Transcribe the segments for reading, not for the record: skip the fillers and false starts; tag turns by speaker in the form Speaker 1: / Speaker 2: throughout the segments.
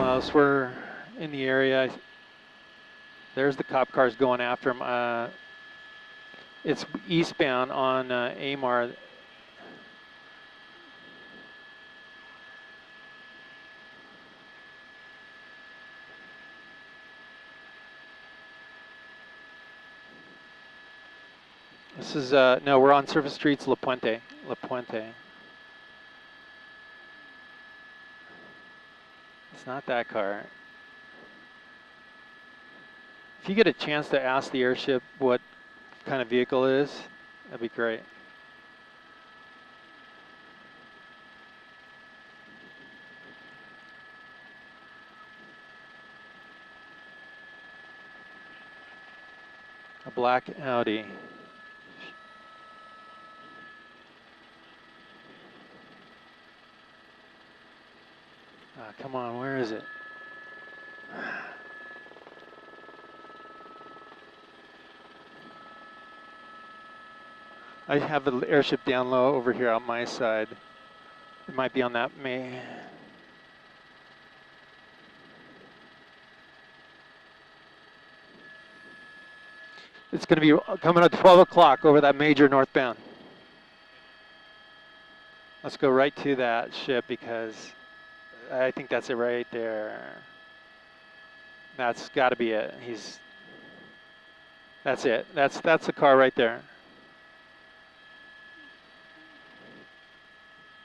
Speaker 1: almost. We're in the area. There's the cop cars going after him. It's eastbound on Amar. This is, no, we're on surface streets, La Puente. La Puente. It's not that car. If you get a chance to ask the airship what kind of vehicle it is, that'd be great. A black Audi. Come on, where is it? I have the airship down low over here on my side. It might be on that May. It's going to be coming at 12 o'clock over that major northbound. Let's go right to that ship because I think that's it right there. That's got to be it. That's it. That's the car right there.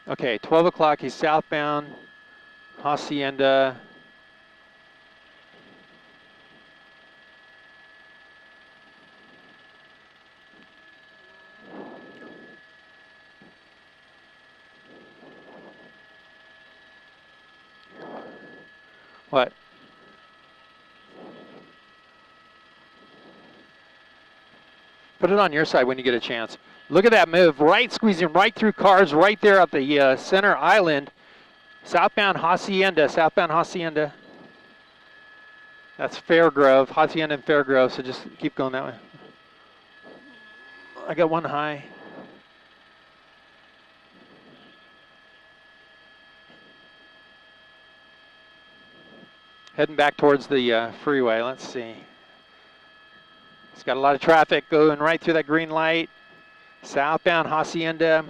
Speaker 1: Okay, 12 o'clock, he's southbound, Hacienda. What? Put it on your side when you get a chance. Look at that move, right, squeezing right through cars right there at the center island. Southbound Hacienda, southbound Hacienda. That's Fairgrove, Hacienda and Fairgrove, so just keep going that way. I got one high. Heading back towards the freeway, let's see. It's got a lot of traffic going right through that green light. Southbound Hacienda.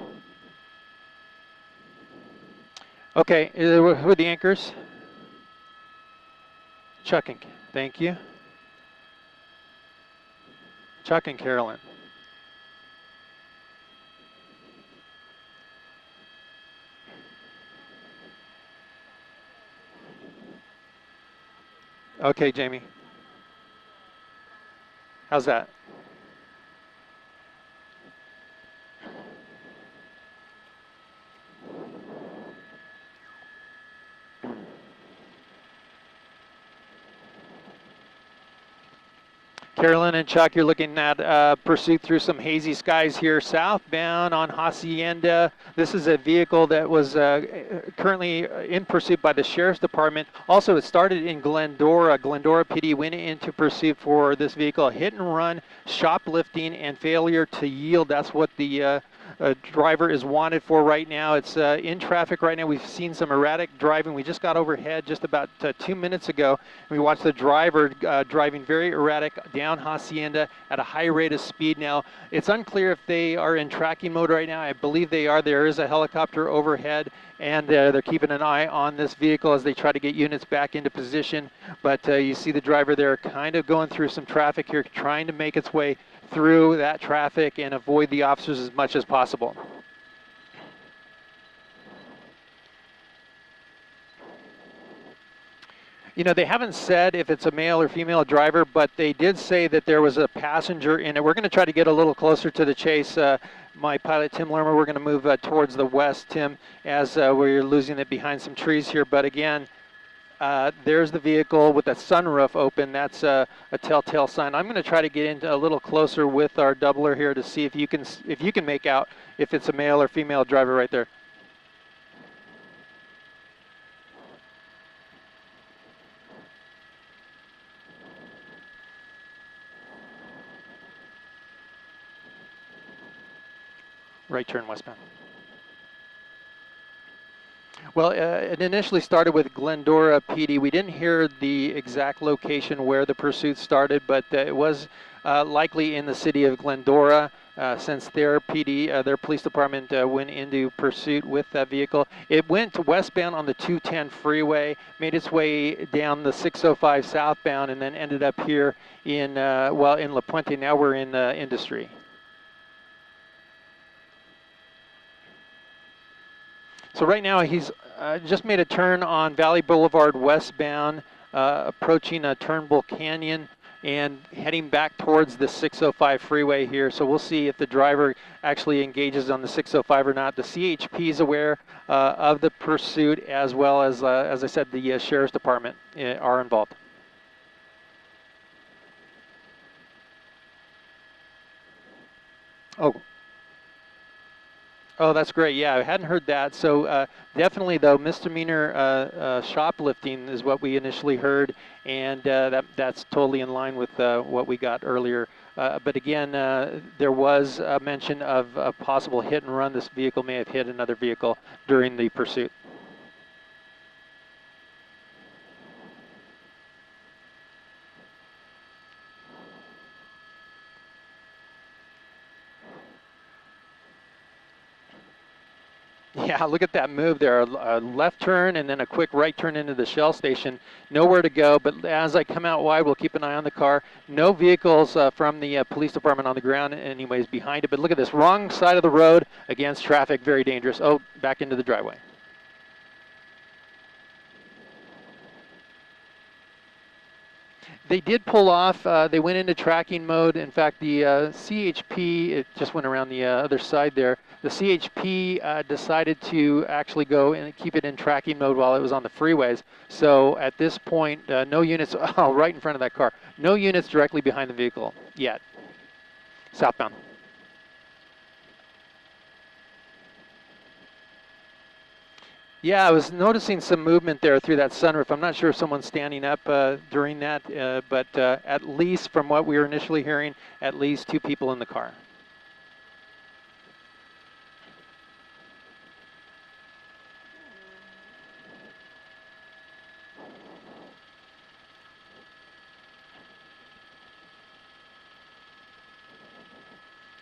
Speaker 1: Okay, who are the anchors? Chuck and, thank you. Chuck and Carolyn. Okay, Jamie. How's that? Carolyn and Chuck, you're looking at pursuit through some hazy skies here southbound on Hacienda. This is a vehicle that was currently in pursuit by the Sheriff's Department. Also, it started in Glendora. Glendora PD went into pursuit for this vehicle. Hit and run, shoplifting, and failure to yield. That's what the driver is wanted for right now. It's in traffic right now. We've seen some erratic driving. We just got overhead just about 2 minutes ago. We watched the driver driving very erratic down Hacienda at a high rate of speed. Now, it's unclear if they are in tracking mode right now. I believe they are. There is a helicopter overhead, and they're keeping an eye on this vehicle as they try to get units back into position. But you see the driver there kind of going through some traffic here, trying to make its way through that traffic and avoid the officers as much as possible. You know, they haven't said if it's a male or female driver, but they did say that there was a passenger in it. We're going to try to get a little closer to the chase. My pilot, Tim Lermer, we're going to move towards the west, Tim, as we're losing it behind some trees here. But again, there's the vehicle with the sunroof open. That's a telltale sign. I'm going to try to get in a little closer with our doubler here to see if you can make out if it's a male or female driver right there. Right turn westbound. Well, it initially started with Glendora PD. We didn't hear the exact location where the pursuit started, but it was likely in the city of Glendora, since their PD, their police department, went into pursuit with that vehicle. It went westbound on the 210 freeway, made its way down the 605 southbound, and then ended up here in, well, in La Puente. Now we're in Industry. So right now he's just made a turn on Valley Boulevard westbound, approaching Turnbull Canyon and heading back towards the 605 freeway here. So we'll see if the driver actually engages on the 605 or not. The CHP is aware of the pursuit, as well as I said, the Sheriff's Department are involved. Oh, that's great. Yeah, I hadn't heard that. So definitely, though, misdemeanor shoplifting is what we initially heard, and that's totally in line with what we got earlier. But again, there was a mention of a possible hit and run. This vehicle may have hit another vehicle during the pursuit. Yeah, look at that move there. A left turn and then a quick right turn into the Shell station. Nowhere to go, but as I come out wide, we'll keep an eye on the car. No vehicles from the police department on the ground anyways behind it. But look at this, wrong side of the road against traffic, very dangerous. Oh, back into the driveway. They did pull off. They went into tracking mode. In fact, the CHP, it just went around the other side there. The CHP decided to actually go and keep it in tracking mode while it was on the freeways. So at this point, no units, oh, right in front of that car. No units directly behind the vehicle yet. Southbound. Yeah, I was noticing some movement there through that sunroof. I'm not sure if someone's standing up during that, but at least from what we were initially hearing, at least two people in the car.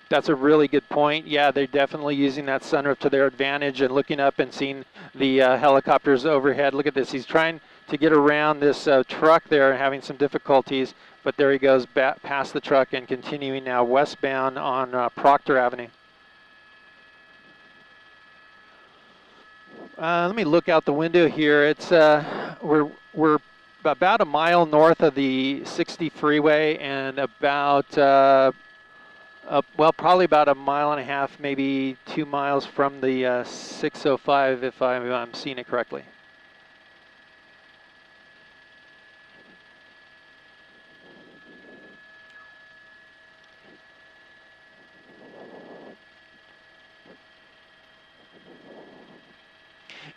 Speaker 1: That's a really good point. Yeah, they're definitely using that sunroof to their advantage and looking up and seeing the helicopters overhead. Look at this. He's trying to get around this truck there and having some difficulties, but there he goes past the truck and continuing now westbound on Proctor Avenue. Let me look out the window here. It's we're about a mile north of the 60 freeway and about well, probably about a mile and a half, maybe 2 miles from the 605, if I'm seeing it correctly.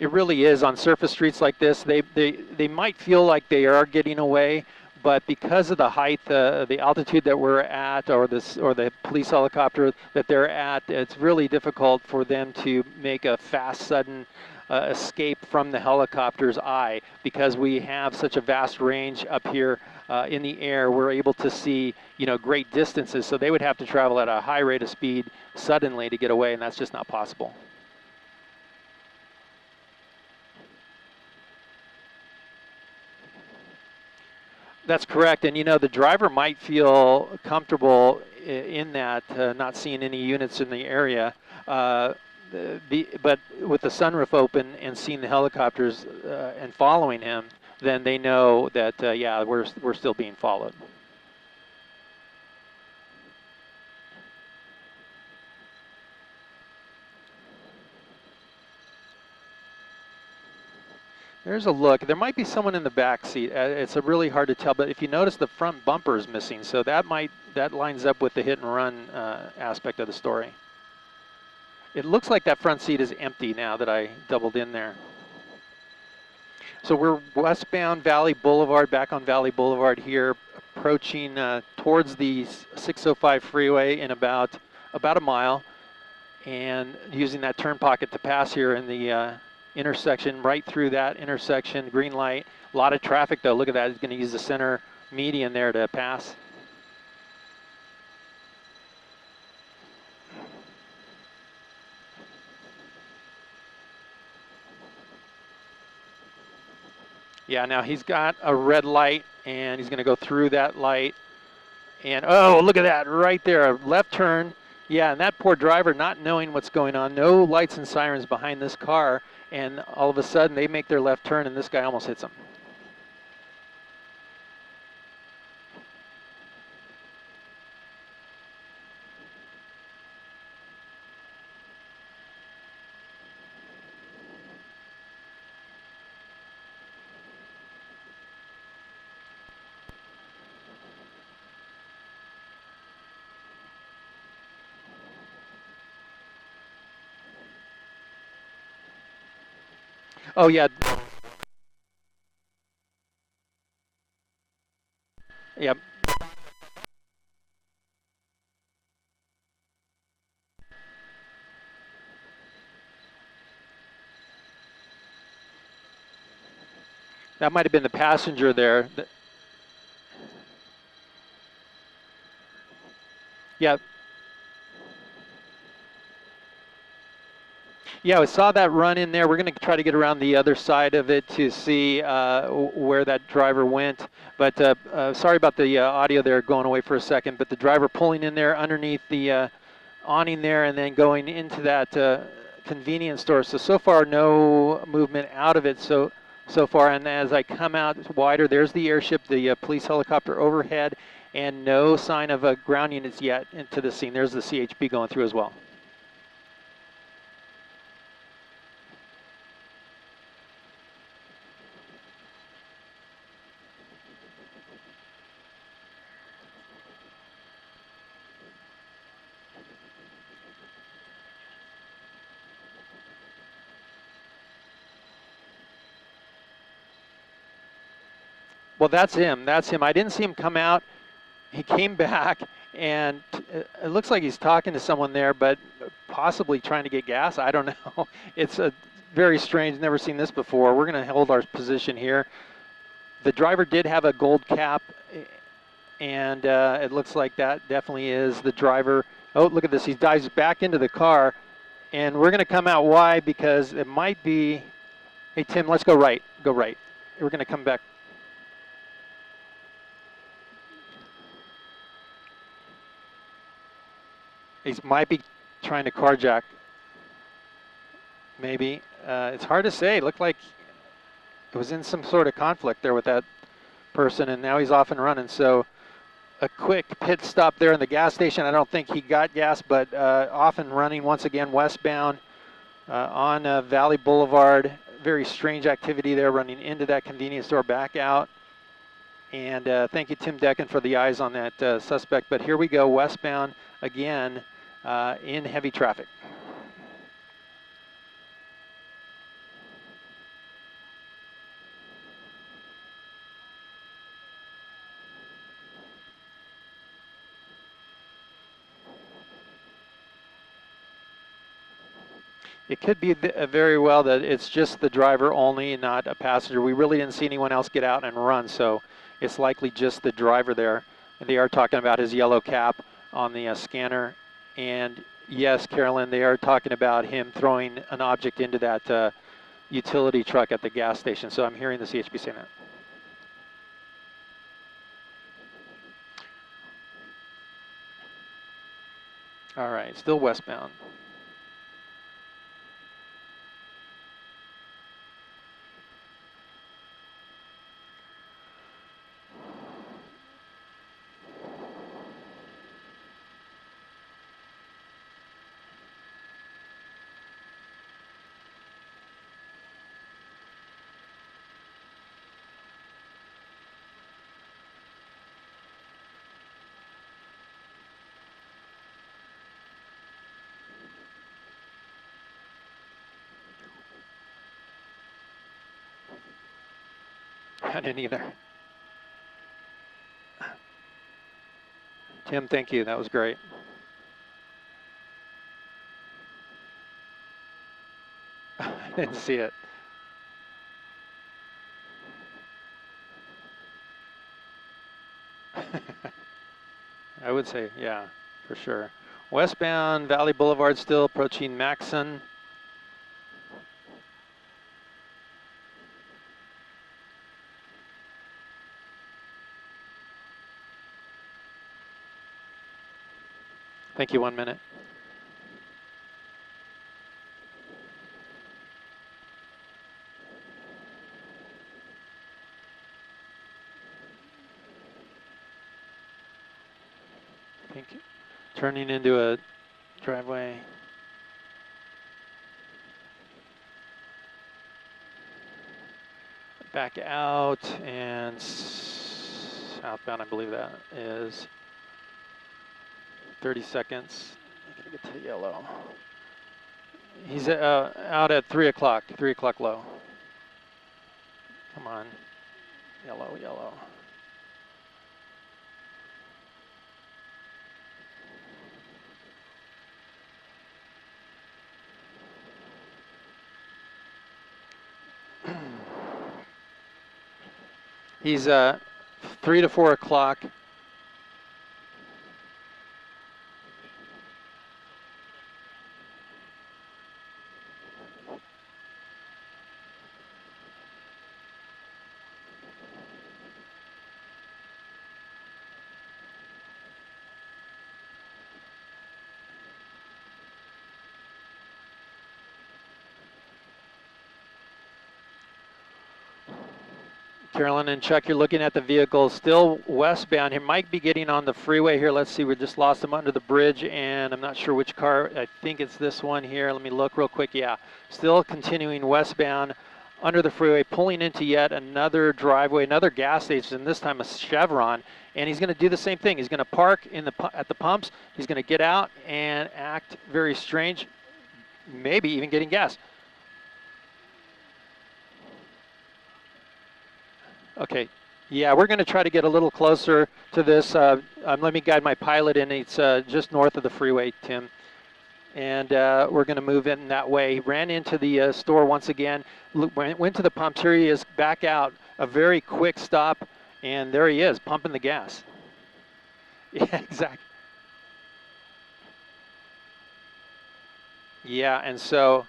Speaker 1: It really is. On surface streets like this, they might feel like they are getting away, but because of the height, the altitude that we're at, or the police helicopter that they're at, it's really difficult for them to make a fast, sudden escape from the helicopter's eye. Because we have such a vast range up here in the air, we're able to see, great distances. So they would have to travel at a high rate of speed suddenly to get away, and that's just not possible. That's correct, and the driver might feel comfortable in that, not seeing any units in the area, but with the sunroof open and seeing the helicopters and following him, then they know that yeah, we're still being followed. There's a look. There might be someone in the back seat. It's really hard to tell, but if you notice, the front bumper is missing, so that lines up with the hit and run aspect of the story. It looks like that front seat is empty now that I doubled in there. So we're westbound Valley Boulevard, back on Valley Boulevard here, approaching towards the 605 freeway in about a mile, and using that turn pocket to pass here in the intersection, right through that intersection, green light. A lot of traffic though. Look at that. He's going to use the center median there to pass. Yeah, now he's got a red light and he's going to go through that light. And oh, look at that right there, a left turn. Yeah, and that poor driver not knowing what's going on, no lights and sirens behind this car, and all of a sudden they make their left turn and this guy almost hits him. Oh yeah. Yeah. That might have been the passenger there. Yeah. Yeah, we saw that run in there. We're going to try to get around the other side of it to see where that driver went. But sorry about the audio there going away for a second. But the driver pulling in there underneath the awning there and then going into that convenience store. So far, no movement out of it so far. And as I come out wider, there's the airship, the police helicopter overhead, and no sign of ground units yet into the scene. There's the CHP going through as well. Well, that's him. That's him. I didn't see him come out. He came back, and it looks like he's talking to someone there, but possibly trying to get gas. I don't know. It's a very strange. Never seen this before. We're going to hold our position here. The driver did have a gold cap, and it looks like that definitely is the driver. Oh, look at this. He dives back into the car, and we're going to come out wide because it might be. Hey, Tim, let's go right. Go right. We're going to come back. He might be trying to carjack. Maybe. It's hard to say. It looked like it was in some sort of conflict there with that person, and now he's off and running. So a quick pit stop there in the gas station. I don't think he got gas, but off and running once again westbound on Valley Boulevard. Very strange activity there, running into that convenience store, back out. And thank you, Tim Decken, for the eyes on that suspect. But here we go, westbound again in heavy traffic. It could be very well that it's just the driver only, not a passenger. We really didn't see anyone else get out and run, so it's likely just the driver there. And they are talking about his yellow cap on the scanner. And yes, Carolyn, they are talking about him throwing an object into that utility truck at the gas station. So I'm hearing the CHP saying that. All right, still westbound. I didn't either. Tim, thank you. That was great. Didn't see it. I would say, yeah, for sure. Westbound Valley Boulevard still approaching Maxon. Thank you, 1 minute. Thank you. Turning into a driveway. Back out and southbound, I believe that is 30 seconds. I gotta get to yellow. He's out at 3 o'clock, 3 o'clock low. Come on, yellow, yellow. He's 3 to 4 o'clock. Carolyn and Chuck, you're looking at the vehicle still westbound. He might be getting on the freeway here. Let's see, we just lost him under the bridge, and I'm not sure which car. I think it's this one here. Let me look real quick. Yeah, still continuing westbound under the freeway, pulling into yet another driveway, another gas station, this time a Chevron, and he's going to do the same thing. He's going to park at the pumps. He's going to get out and act very strange, maybe even getting gas. Okay, yeah, we're going to try to get a little closer to this. Let me guide my pilot in. It's just north of the freeway, Tim. And we're going to move in that way. Ran into the store once again, went to the pumps. Here he is back out. A very quick stop, and there he is, pumping the gas. Yeah, exactly. Yeah, and so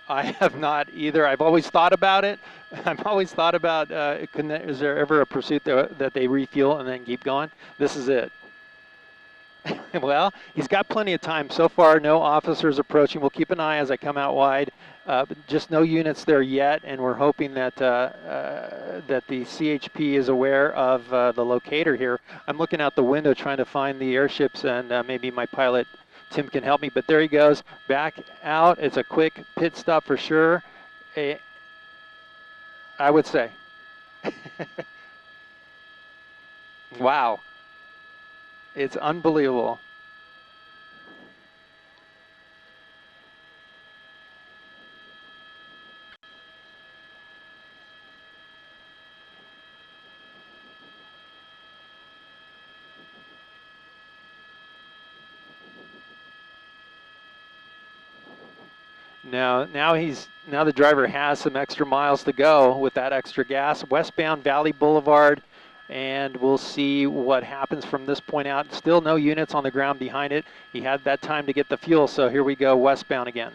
Speaker 1: I have not either. I've always thought about it. I've always thought about, is there ever a pursuit that they refuel and then keep going? This is it. Well, he's got plenty of time. So far, no officers approaching. We'll keep an eye as I come out wide. But just no units there yet, and we're hoping that that the CHP is aware of the locator here. I'm looking out the window trying to find the airships, and maybe my pilot Tim can help me. But there he goes, back out. It's a quick pit stop for sure. I would say. Wow, it's unbelievable. Now the driver has some extra miles to go with that extra gas. Westbound Valley Boulevard, and we'll see what happens from this point out. Still no units on the ground behind it. He had that time to get the fuel, so here we go westbound again.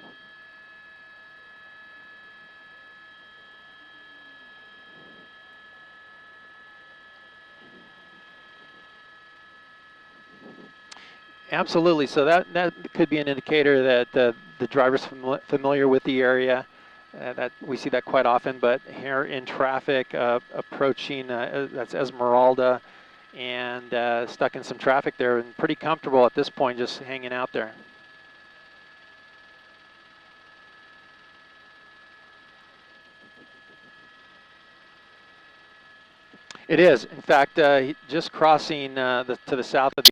Speaker 1: Absolutely. So that could be an indicator that the driver's familiar with the area. That we see that quite often. But here in traffic, approaching that's Esmeralda, and stuck in some traffic there, and pretty comfortable at this point, just hanging out there. It is. In fact, just crossing to the south of the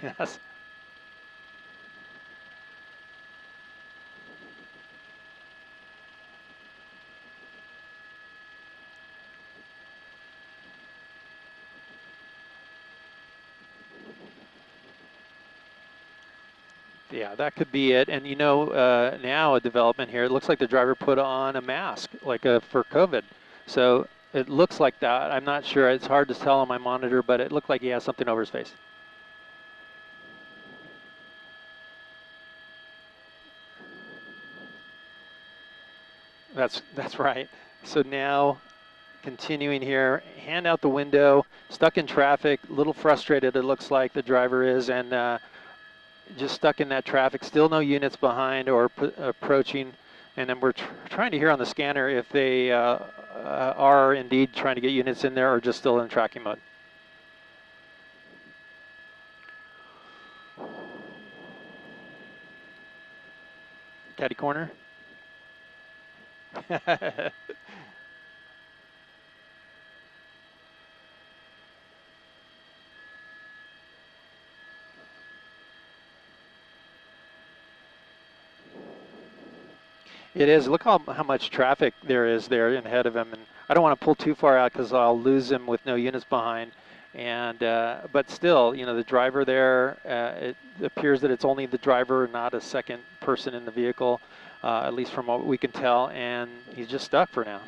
Speaker 1: Yes. Yeah, that could be it. And now a development here, it looks like the driver put on a mask, like for COVID. So it looks like that. I'm not sure. It's hard to tell on my monitor, but it looked like he has something over his face. That's right. So now continuing here, hand out the window, stuck in traffic, a little frustrated it looks like the driver is, and just stuck in that traffic, still no units behind or approaching. And then we're trying to hear on the scanner if they are indeed trying to get units in there or just still in tracking mode. Caddy corner. It is. Look how much traffic there is there ahead of him, and I don't want to pull too far out because I'll lose him with no units behind. And but still, the driver there. It appears that it's only the driver, not a second person in the vehicle, at least from what we can tell. And he's just stuck for now.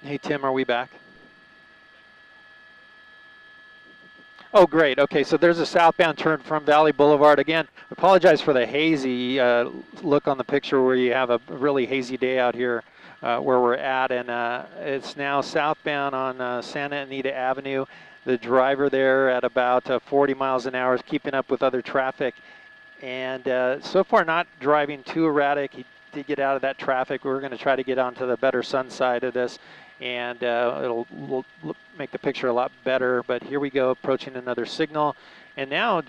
Speaker 1: Hey Tim, are we back? Oh, great. Okay, so there's a southbound turn from Valley Boulevard. Again, apologize for the hazy look on the picture where you have a really hazy day out here where we're at. And it's now southbound on Santa Anita Avenue. The driver there at about 40 miles an hour is keeping up with other traffic. And so far not driving too erratic. He did get out of that traffic. We're going to try to get onto the better sun side of this, and it'll make the picture a lot better. But here we go, approaching another signal. And now,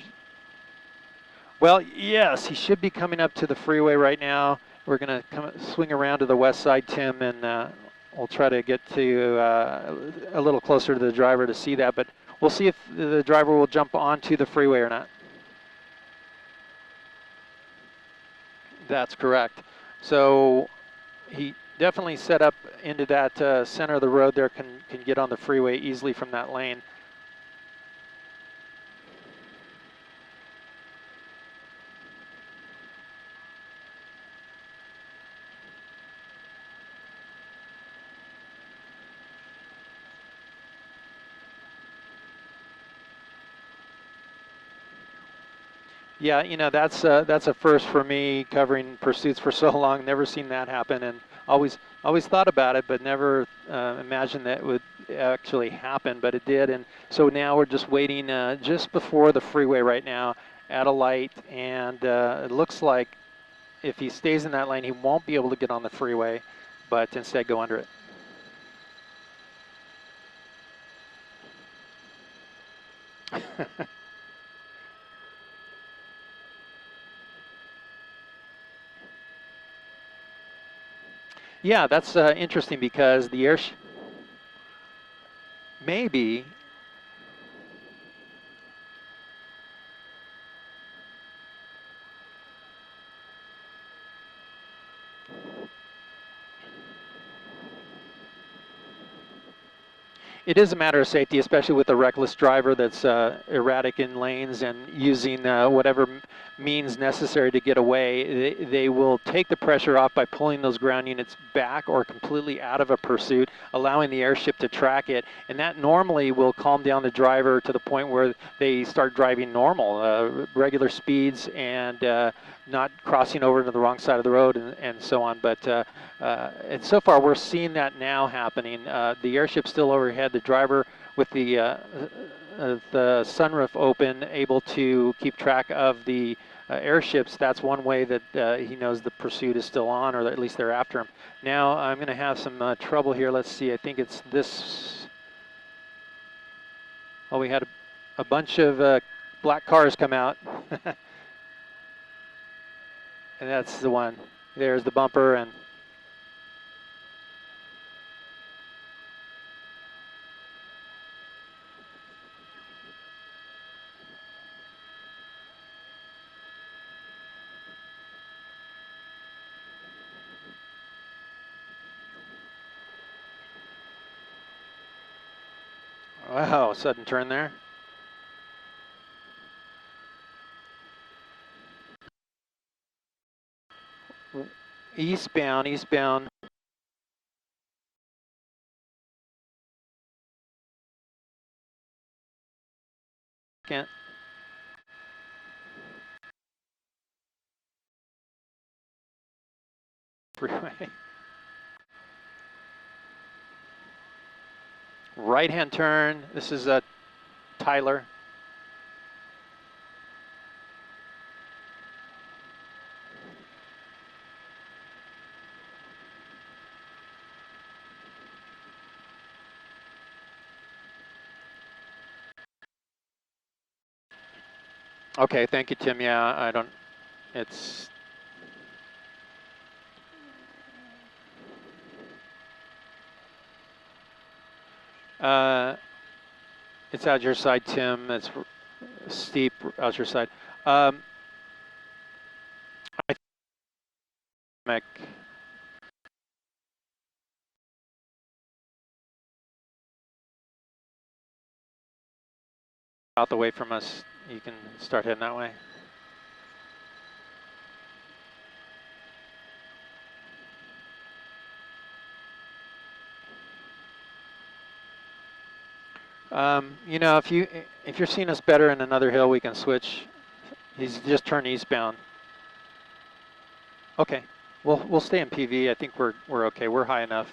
Speaker 1: well, yes, he should be coming up to the freeway right now. We're going to swing around to the west side, Tim, and we'll try to get to a little closer to the driver to see that. But we'll see if the driver will jump onto the freeway or not. That's correct. So he definitely set up into that center of the road there, can get on the freeway easily from that lane. Yeah, that's a first for me, covering pursuits for so long. Never seen that happen, and always thought about it, but never imagined that it would actually happen. But it did, and so now we're just waiting just before the freeway right now at a light, and it looks like if he stays in that lane, he won't be able to get on the freeway, but instead go under it. Yeah, that's interesting because the air maybe. It is a matter of safety, especially with a reckless driver that's erratic in lanes and using whatever means necessary to get away. They will take the pressure off by pulling those ground units back or completely out of a pursuit, allowing the airship to track it. And that normally will calm down the driver to the point where they start driving normal, regular speeds, and not crossing over to the wrong side of the road and so on. But and so far we're seeing that now happening. The airship's still overhead. The driver with the sunroof open, able to keep track of the airships. That's one way that he knows the pursuit is still on, or at least they're after him. Now I'm going to have some trouble here. Let's see. I think it's this. Oh, we had a bunch of black cars come out. And that's the one. There's the bumper, and wow, sudden turn there. Eastbound, eastbound. Can't. Freeway. Right-hand turn. This is Tyler. Okay, thank you, Tim. Yeah, I don't. It's. It's out your side, Tim. It's steep out your side. I think out the way from us. You can start heading that way. You know, if you're seeing us better in another hill, we can switch. He's just turned eastbound. Okay, we'll stay in PV. I think we're okay. We're high enough.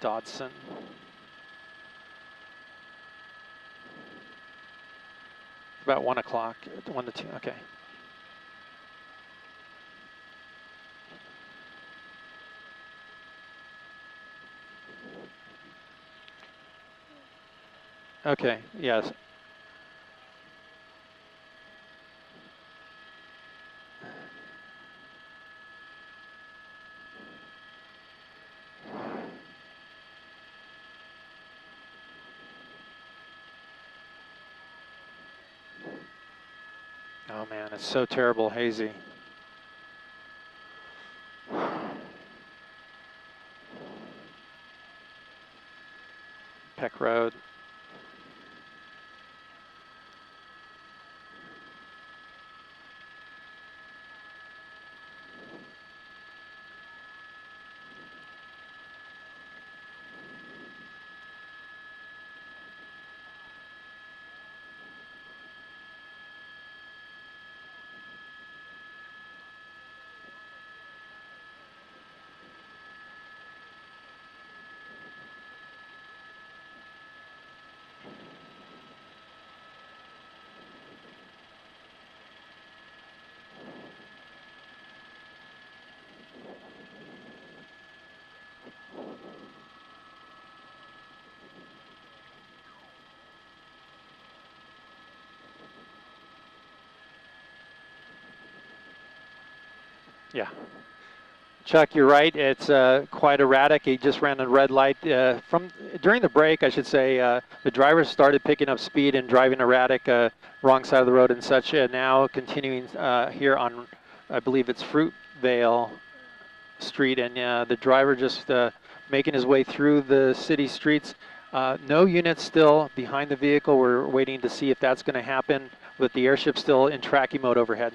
Speaker 1: Dodson. About 1 o'clock, 1 to 2. Okay. Okay. Yes. Oh man, it's so terrible, hazy. Peck Road. Yeah. Chuck, you're right. It's quite erratic. He just ran a red light. During the break, I should say, the drivers started picking up speed and driving erratic, wrong side of the road and such. Now continuing here on, I believe it's Fruitvale Street, and the driver just making his way through the city streets. No units still behind the vehicle. We're waiting to see if that's going to happen, with the airship still in tracking mode overhead.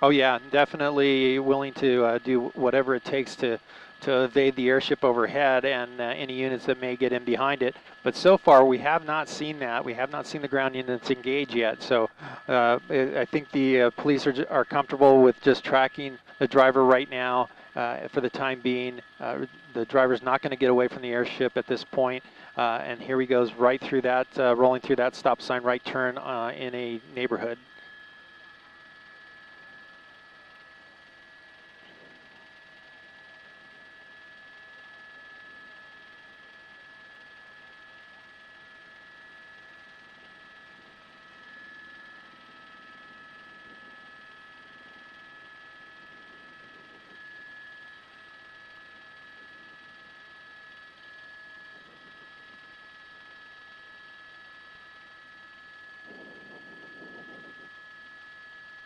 Speaker 1: Oh yeah, definitely willing to do whatever it takes to evade the airship overhead and any units that may get in behind it. But so far, we have not seen that. We have not seen the ground units engage yet. So I think the police are comfortable with just tracking the driver right now for the time being. The driver's not going to get away from the airship at this point. And here he goes right through that, rolling through that stop sign, right turn in a neighborhood.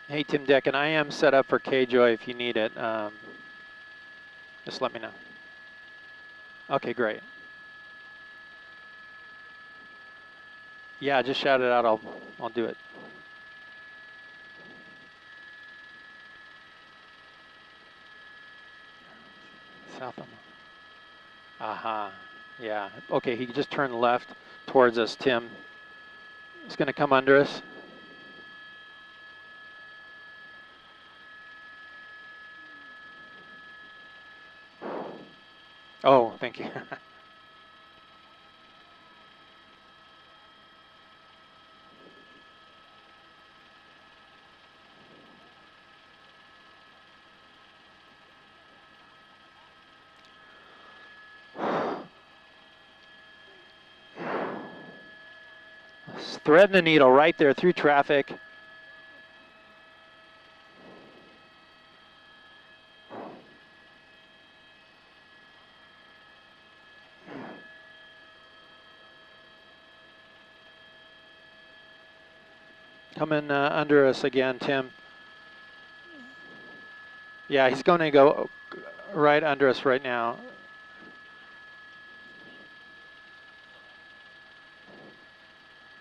Speaker 1: Hey, Tim Decken, I am set up for K-Joy if you need it. Just let me know. Okay, great. Yeah, just shout it out. I'll do it. South of. Aha. Yeah. Okay, he just turned left towards us, Tim. He's going to come under us. Oh, thank you. Threading the needle right there through traffic. Coming under us again, Tim. Yeah, he's going to go right under us right now.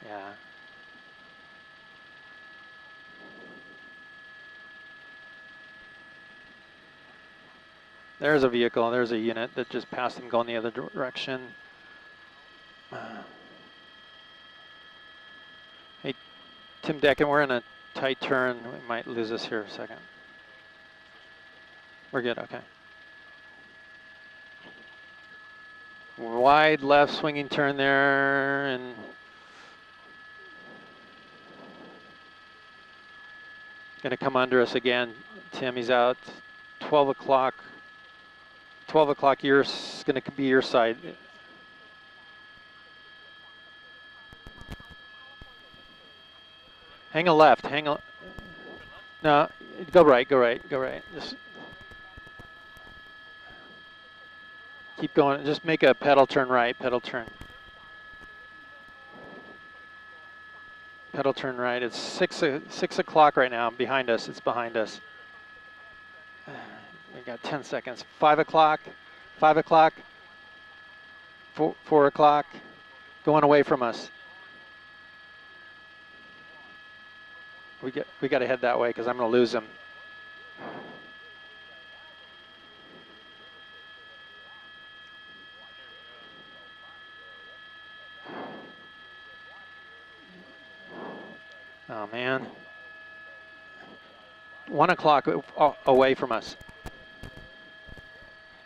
Speaker 1: Yeah. There's a vehicle, there's a unit that just passed him going the other direction. Hey, Tim Decken, we're in a tight turn. We might lose us here a second. We're good, okay. Wide left swinging turn there, and gonna come under us again. Tim, he's out. 12 o'clock. 12 o'clock, gonna be your side. Hang a left, no, go right. Just keep going, just make a pedal turn right, pedal turn right. It's 6 o'clock right now, behind us, it's behind us. We got 10 seconds. 5 o'clock, 4 o'clock, going away from us. We got to head that way because I'm going to lose him. Oh man. 1 o'clock away from us.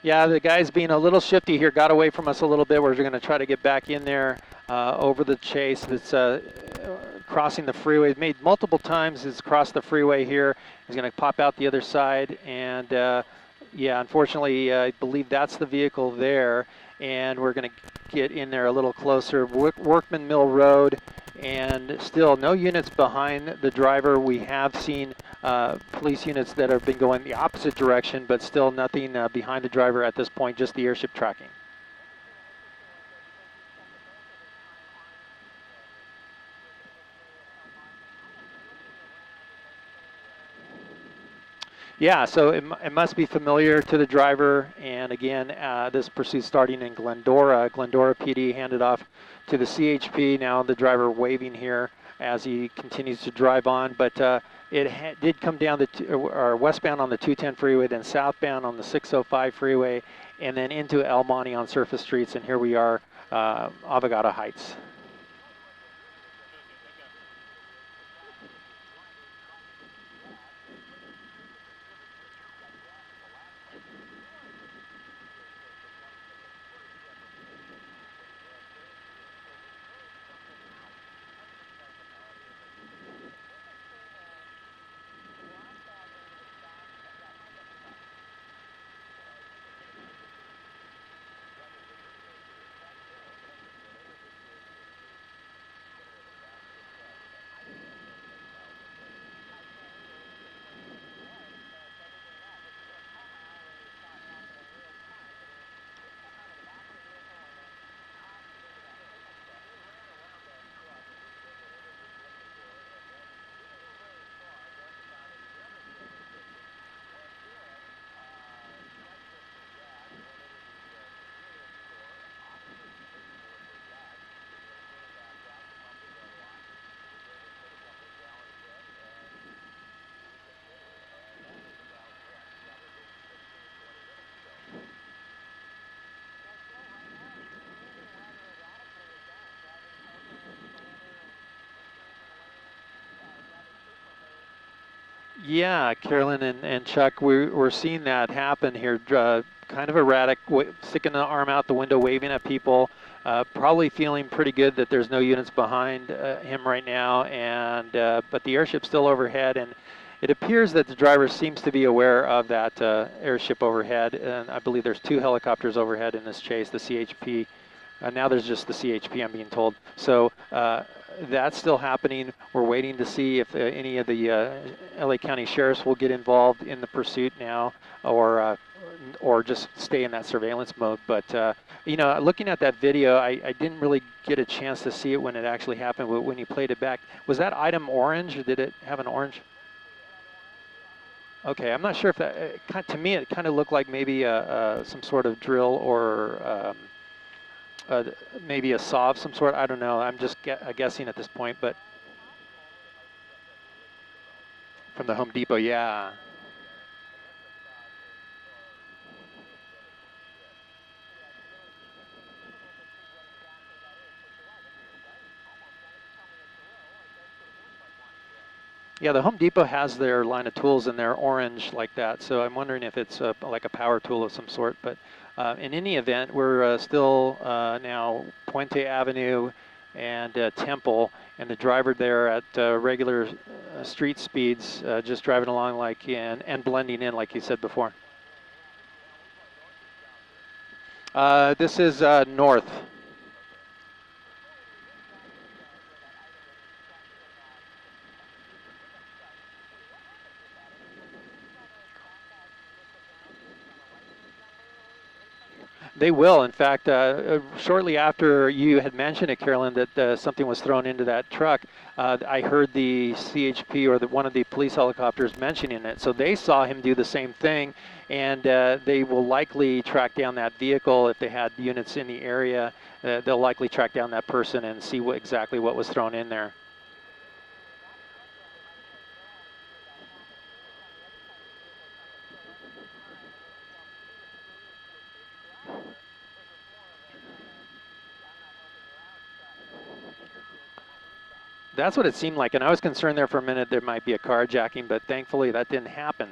Speaker 1: Yeah, the guy's being a little shifty here, got away from us a little bit. We're going to try to get back in there over the chase that's crossing the freeway. He's made multiple times. He's crossed the freeway here. He's going to pop out the other side. And yeah, unfortunately, I believe that's the vehicle there. And we're going to get in there a little closer. Workman Mill Road. And still no units behind the driver. We have seen police units that have been going the opposite direction, but still nothing behind the driver at this point, just the airship tracking. Yeah, so it must be familiar to the driver. And again, this pursuit starting in Glendora. Glendora PD handed off to the CHP. Now the driver waving here as he continues to drive on. But it did come down or westbound on the 210 freeway, then southbound on the 605 freeway, and then into El Monte on surface streets. And here we are, Avogado Heights. Yeah, Carolyn and Chuck, we're seeing that happen here. Kind of erratic, sticking the arm out the window, waving at people, probably feeling pretty good that there's no units behind him right now, and but the airship's still overhead, and it appears that the driver seems to be aware of that airship overhead, and I believe there's 2 helicopters overhead in this chase, the CHP. Now there's just the CHP, I'm being told. So that's still happening. We're waiting to see if any of the LA County sheriffs will get involved in the pursuit now, or just stay in that surveillance mode. But you know, looking at that video, I didn't really get a chance to see it when it actually happened. But when you played it back, was that item orange, or did it have an orange? Okay, I'm not sure if that. To me, it kind of looked like maybe some sort of drill or. Maybe a saw of some sort. I don't know. I'm just guessing at this point, but from the Home Depot, yeah. Yeah, the Home Depot has their line of tools and they're orange like that, so I'm wondering if it's like a power tool of some sort. But in any event, we're still now Puente Avenue and Temple, and the driver there at regular street speeds, just driving along like and blending in like you said before. This is north. They will. In fact, shortly after you had mentioned it, Carolyn, that something was thrown into that truck, I heard the CHP or one of the police helicopters mentioning it. So they saw him do the same thing, and they will likely track down that vehicle if they had units in the area. They'll likely track down that person and see exactly what was thrown in there. That's what it seemed like, and I was concerned there for a minute there might be a carjacking, but thankfully that didn't happen.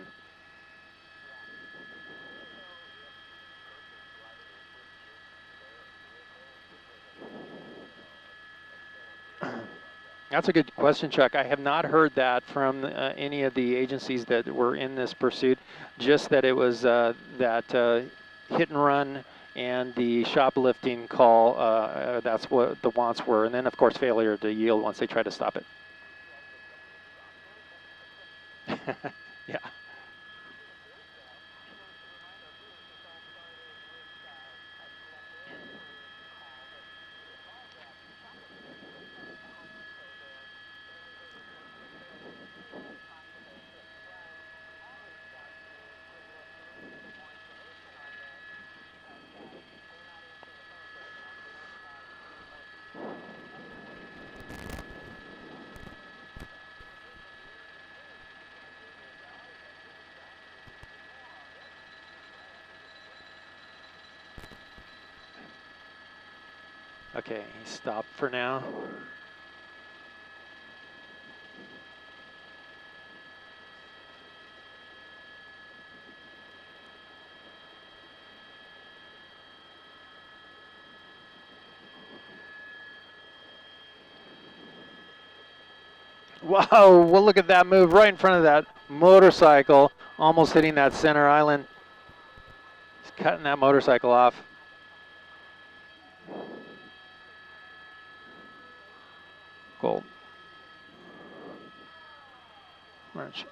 Speaker 1: That's a good question, Chuck. I have not heard that from any of the agencies that were in this pursuit, just that it was that hit and run and the shoplifting call, that's what the wants were, and then of course failure to yield once they tried to stop it. Yeah. Okay, he stopped for now. Wow, well, look at that move right in front of that motorcycle, almost hitting that center island. He's cutting that motorcycle off. Gold. Orange.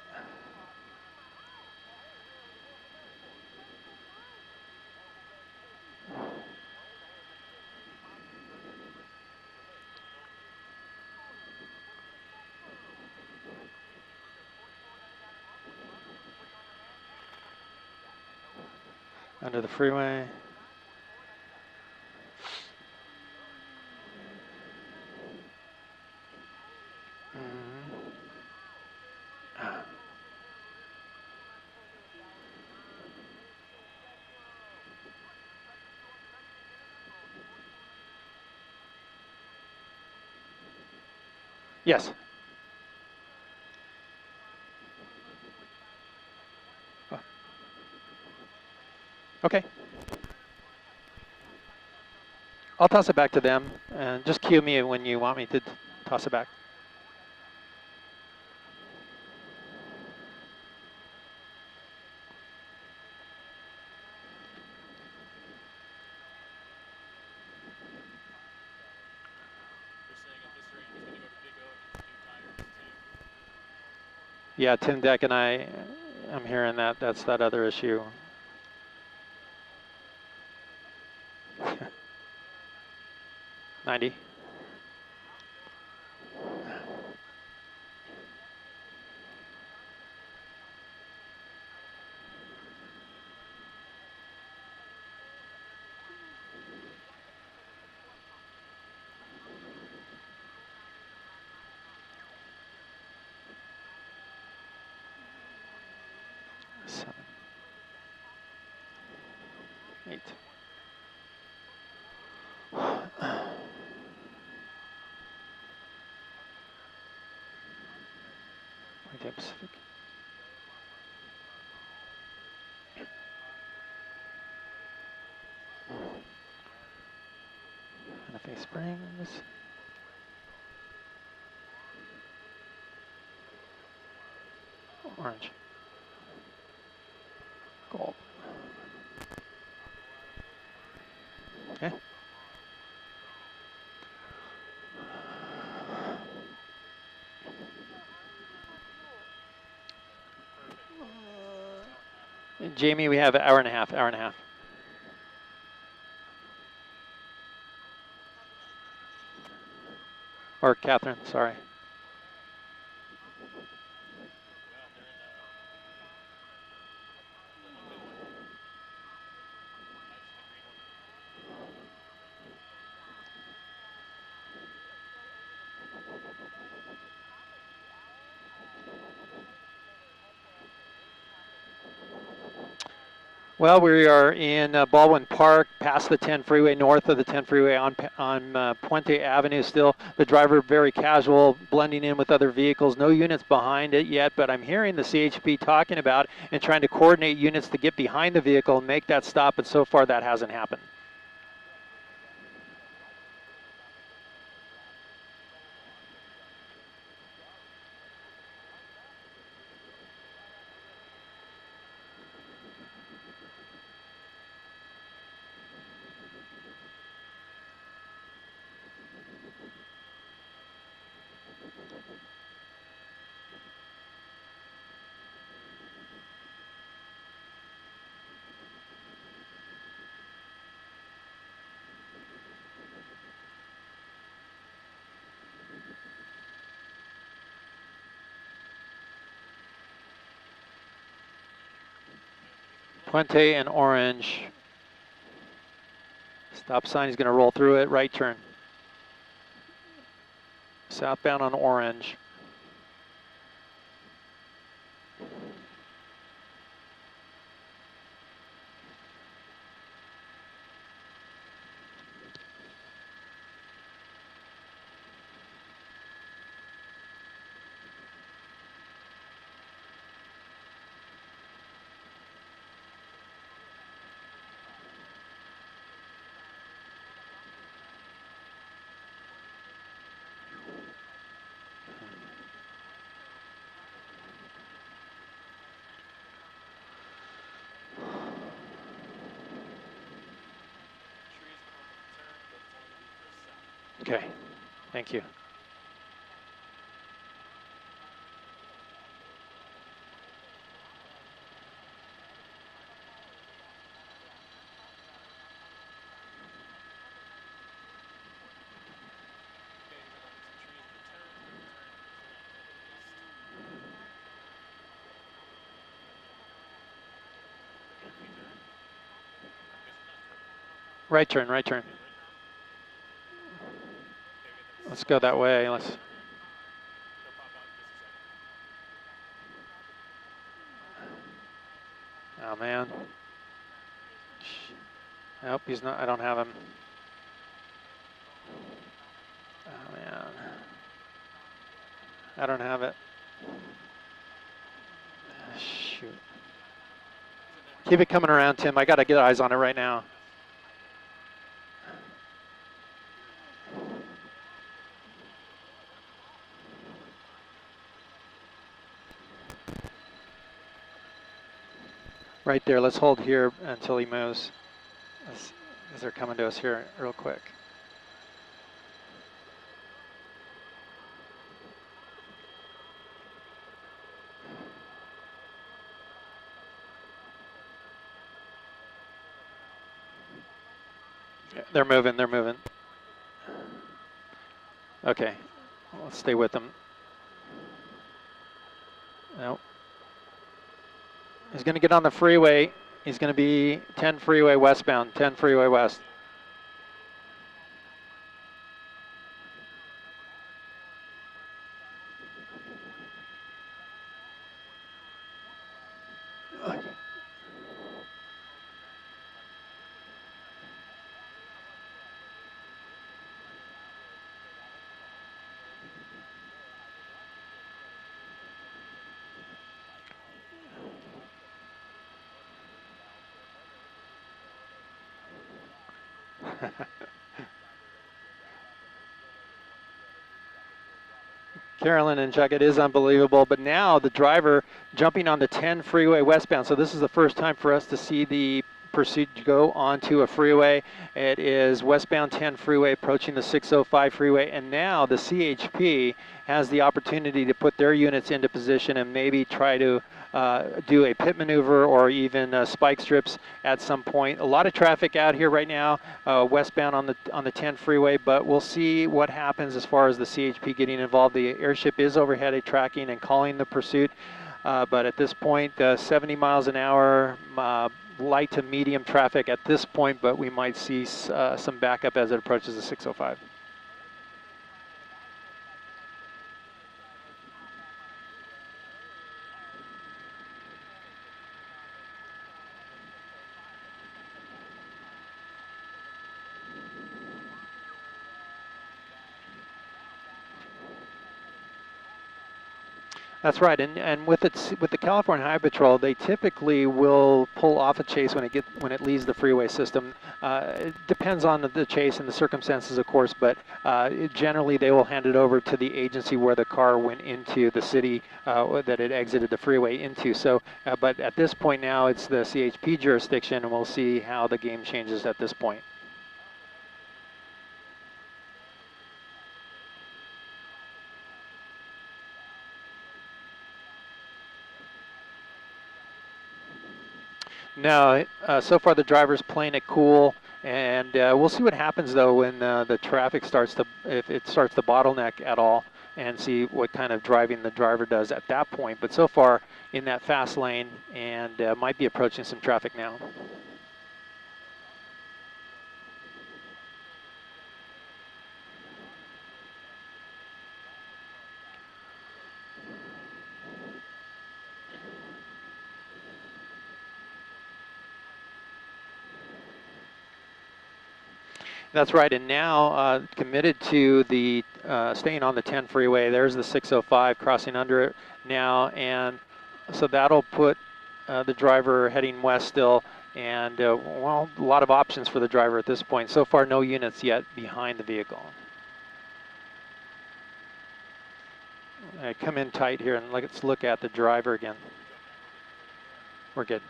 Speaker 1: Under the freeway. Yes. Okay. I'll toss it back to them, and just cue me when you want me to toss it back. Yeah, Tim Deck and I'm hearing that. That's that other issue. $90. Seven. 8. Pacific. Santa Fe Springs. Orange. Gold. Okay. Jamie, we have an hour and a half. Or Catherine, sorry. Well, we are in Baldwin Park, past the 10 freeway, north of the 10 freeway on Puente Avenue still. The driver very casual, blending in with other vehicles. No units behind it yet, but I'm hearing the CHP talking about and trying to coordinate units to get behind the vehicle and make that stop, but so far that hasn't happened. Puente and Orange. Stop sign, he's going to roll through it, right turn. Southbound on Orange. Okay, thank you. Right turn, right turn. Let's go that way. Let's. Oh man. Nope, he's not. I don't have him. Oh man. I don't have it. Shoot. Keep it coming around, Tim. I got to get eyes on it right now. Right there. Let's hold here until he moves. As they're coming to us here real quick. Yeah, they're moving. They're moving. Okay. Let's stay with them. Nope. He's going to get on the freeway. He's going to be 10 freeway westbound, 10 freeway west. Carolyn and Chuck, it is unbelievable, but now the driver jumping on the 10 freeway westbound. So this is the first time for us to see the pursuit go onto a freeway. It is westbound 10 freeway approaching the 605 freeway, and now the CHP has the opportunity to put their units into position and maybe try to do a pit maneuver or even spike strips at some point. A lot of traffic out here right now, westbound on the 10 freeway, but we'll see what happens as far as the CHP getting involved. The airship is overhead tracking and calling the pursuit, but at this point, 70 miles an hour, light to medium traffic at this point, but we might see some backup as it approaches the 605. That's right, and with the California Highway Patrol, they typically will pull off a chase when it leaves the freeway system. It depends on the chase and the circumstances, of course, but generally they will hand it over to the agency where the car went into the city that it exited the freeway into. So, but at this point now, it's the CHP jurisdiction, and we'll see how the game changes at this point. No, so far the driver's playing it cool, and we'll see what happens though when the traffic starts to, if it starts to bottleneck at all, and see what kind of driving the driver does at that point. But so far in that fast lane, and might be approaching some traffic now. That's right, and now committed to the staying on the 10 freeway. There's the 605 crossing under it now, and so that'll put the driver heading west still, and well, a lot of options for the driver at this point. So far, no units yet behind the vehicle. All right, come in tight here, and let's look at the driver again. We're good.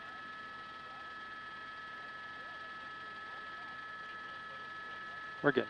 Speaker 1: We're good.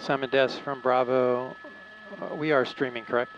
Speaker 1: Simon Des from Bravo. We are streaming, correct?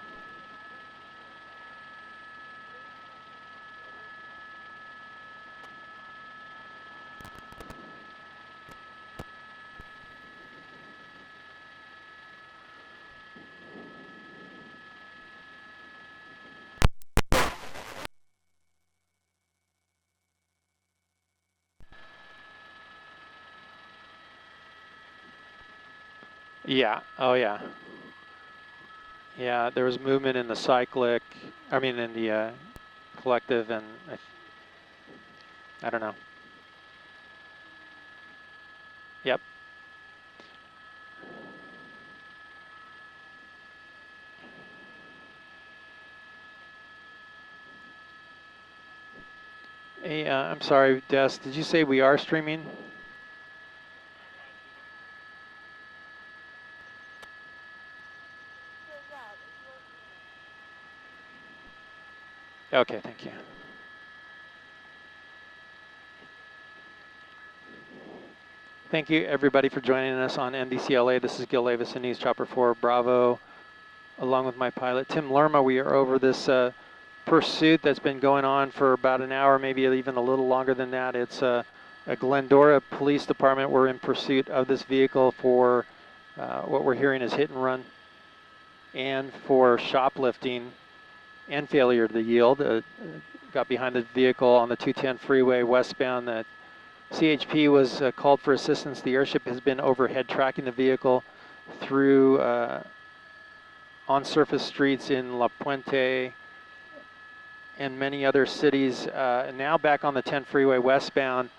Speaker 1: Yeah. Oh, yeah. Yeah, there was movement in the cyclic, I mean in the collective, and I don't know. Yep. Hey, I'm sorry, Des, did you say we are streaming? Okay, thank you. Thank you, everybody, for joining us on NBCLA. This is Gil Davis, News Chopper 4 Bravo, along with my pilot, Tim Lerma. We are over this pursuit that's been going on for about an hour, maybe even a little longer than that. It's a Glendora Police Department. We're in pursuit of this vehicle for what we're hearing is hit and run and for shoplifting and failure to yield. Got behind the vehicle on the 210 freeway westbound. The CHP was called for assistance. The airship has been overhead tracking the vehicle through on surface streets in La Puente and many other cities. Now back on the 10 freeway westbound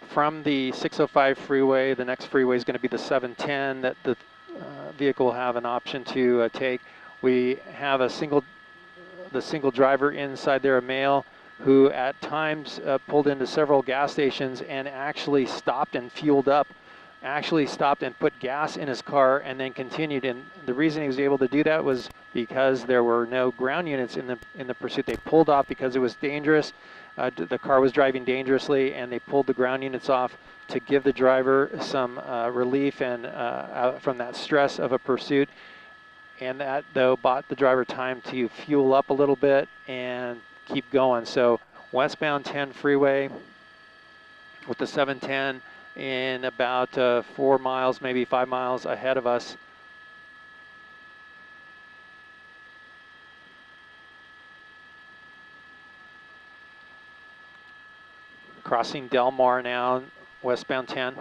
Speaker 1: from the 605 freeway. The next freeway is going to be the 710 that the vehicle will have an option to take. We have the single driver inside there, a male, who at times pulled into several gas stations and actually stopped and fueled up, actually stopped and put gas in his car and then continued. And the reason he was able to do that was because there were no ground units in the pursuit. They pulled off because it was dangerous. The car was driving dangerously, and they pulled the ground units off to give the driver some relief and from that stress of a pursuit. And that, though, bought the driver time to fuel up a little bit and keep going. So westbound 10 freeway with the 710 in about 4 miles, maybe 5 miles ahead of us. Crossing Del Mar now, westbound 10.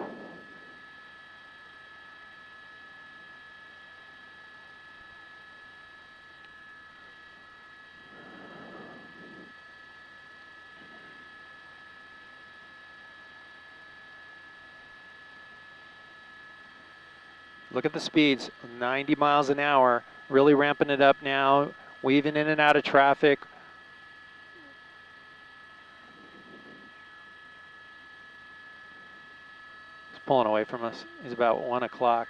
Speaker 1: Look at the speeds, 90 miles an hour, really ramping it up now, weaving in and out of traffic. He's pulling away from us. He's about 1 o'clock.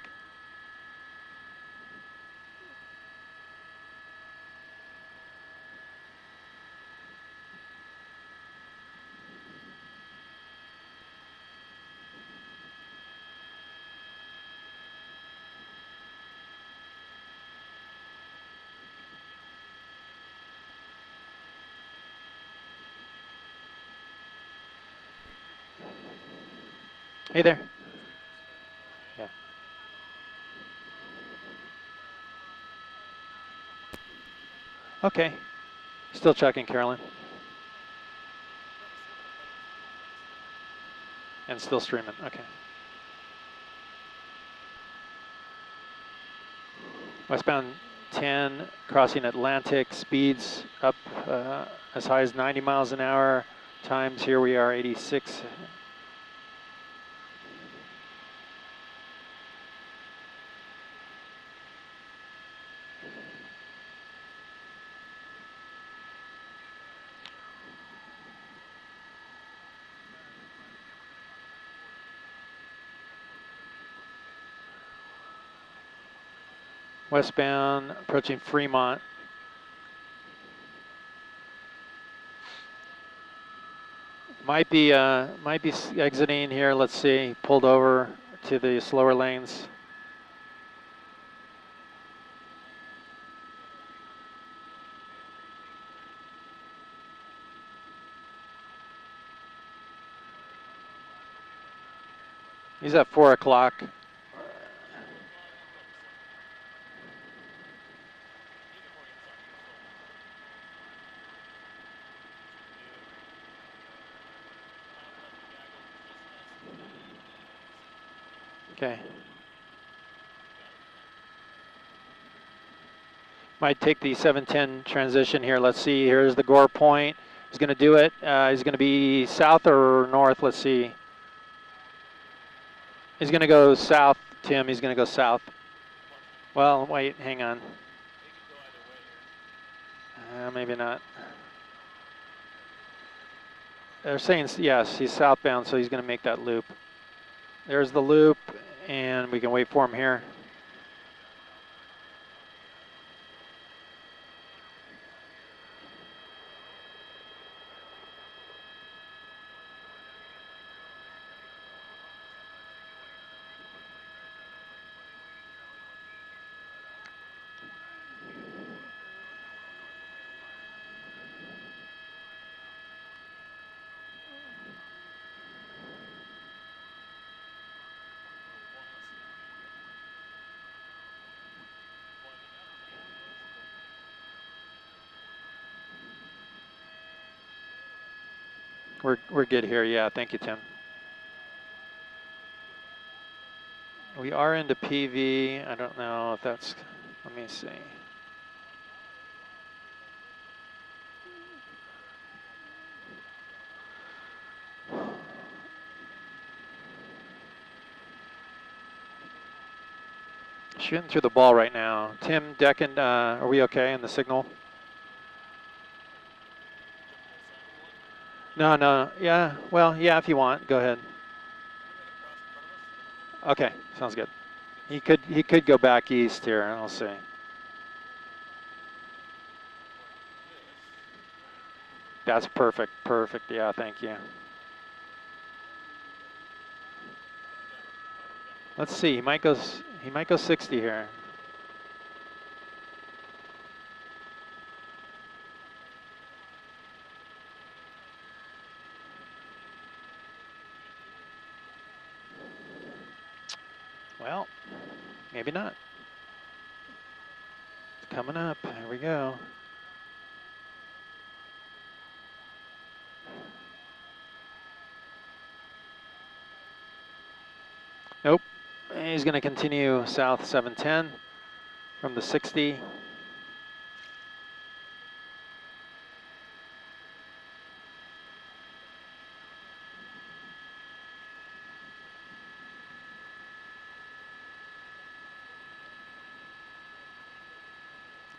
Speaker 1: Hey there. Yeah. Okay. Still checking, Carolyn. And still streaming. Okay. Westbound 10, crossing Atlantic, speeds up as high as 90 miles an hour. Times here we are 86. Westbound, approaching Fremont. Might be exiting here. Let's see. Pulled over to the slower lanes. He's at 4 o'clock. Okay. Might take the 710 transition here. Let's see. Here's the Gore point. He's going to do it. He's going to be south or north. Let's see. He's going to go south, Tim. He's going to go south. Well, wait. Hang on. Maybe not. They're saying yes. He's southbound, so he's going to make that loop. There's the loop, and we can wait for him here. We're good here. Yeah, thank you, Tim. We are into PV. I don't know if that's, let me see. Shooting through the ball right now. Tim, Decken, are we okay in the signal? No, yeah, well, yeah, if you want, go ahead. Okay, sounds good. He could go back east here, I'll see. That's perfect, yeah, thank you. Let's see, he might go 60 here. Well, maybe not. It's coming up, here we go. Nope, he's gonna continue south 710 from the 60.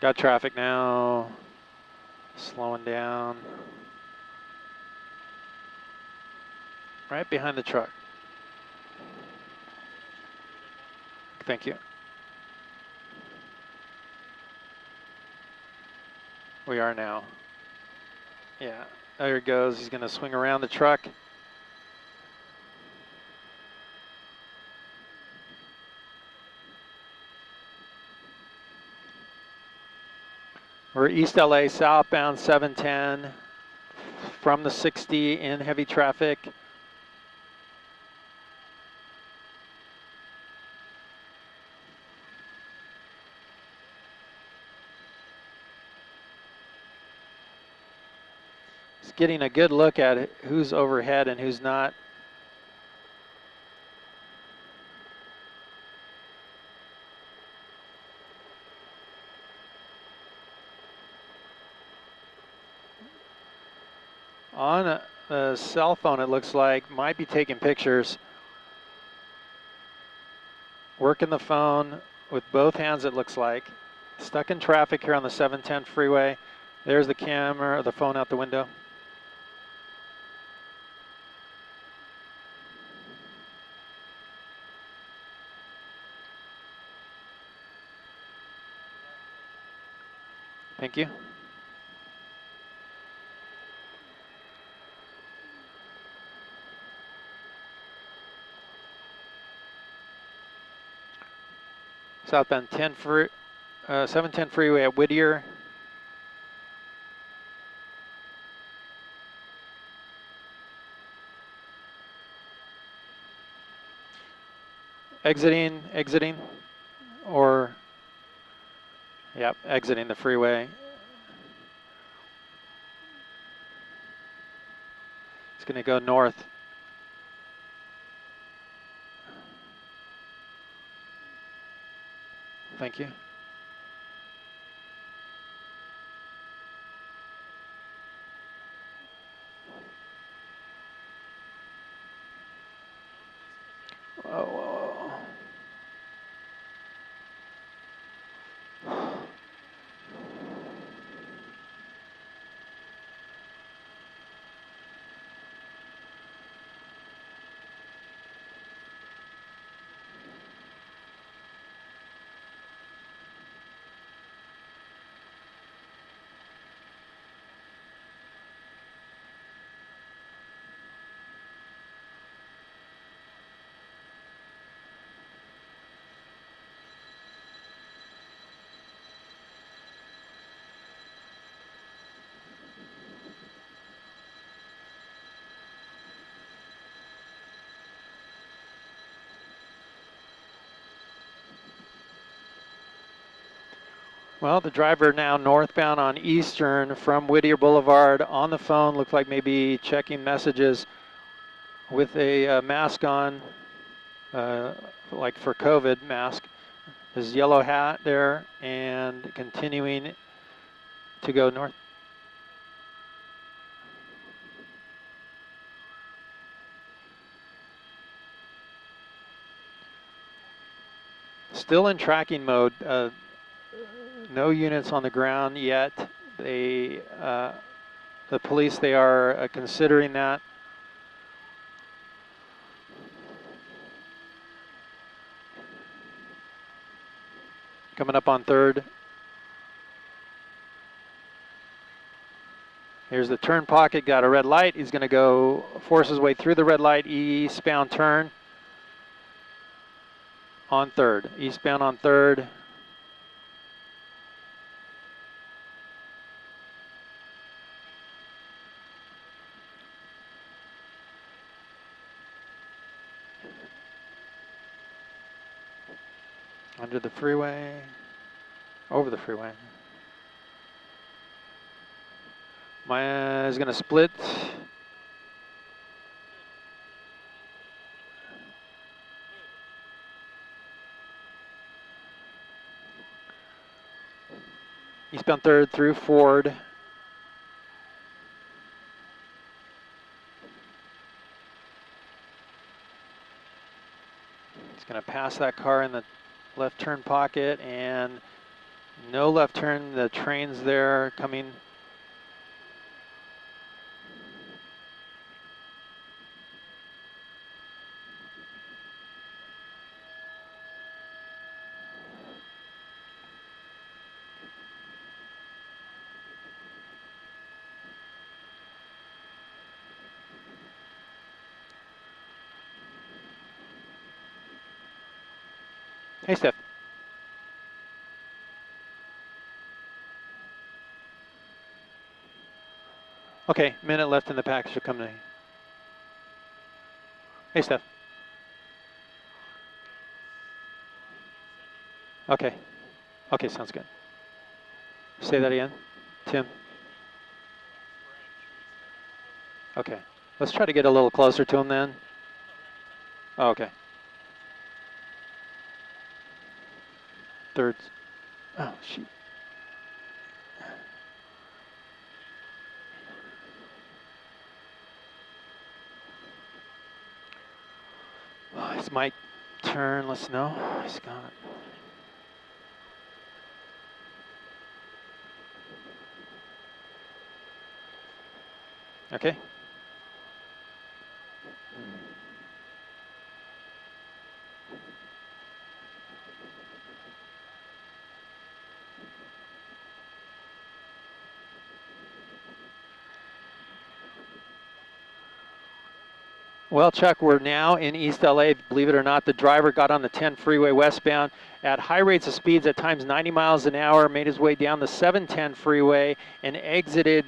Speaker 1: Got traffic now, slowing down. Right behind the truck. Thank you. We are now. Yeah, there it goes. He's gonna swing around the truck. We're East LA, southbound 710 from the 60 in heavy traffic. Just getting a good look at who's overhead and who's not. On a cell phone, it looks like, might be taking pictures. Working the phone with both hands, it looks like. Stuck in traffic here on the 710 freeway. There's the camera, the phone out the window. Thank you. Southbound 710 freeway at Whittier. Exiting, or, yep, exiting the freeway. It's going to go north. Thank you. Whoa. Well, the driver now northbound on Eastern from Whittier Boulevard on the phone. Looks like maybe checking messages with a mask on, like for COVID mask. His yellow hat there, and continuing to go north. Still in tracking mode. No units on the ground yet. The police, they are considering that. Coming up on 3rd. Here's the turn pocket, got a red light. He's going to force his way through the red light, eastbound turn on 3rd. Eastbound on 3rd. Under the freeway, over the freeway. Maya is going to split. Eastbound 3rd through Ford. He's going to pass that car in the left turn pocket, and no left turn. The train's there coming. Hey, Steph. Okay, minute left in the package to come to me. Hey, Steph. Okay. Okay, sounds good. Say that again, Tim. Okay. Let's try to get a little closer to him then. Oh, okay. 3rd. Oh, shoot. Oh, it's my turn. Let's know. He's got it. Okay. Well, Chuck, we're now in East LA. Believe it or not, the driver got on the 10 freeway westbound at high rates of speeds, at times 90 miles an hour, made his way down the 710 freeway and exited,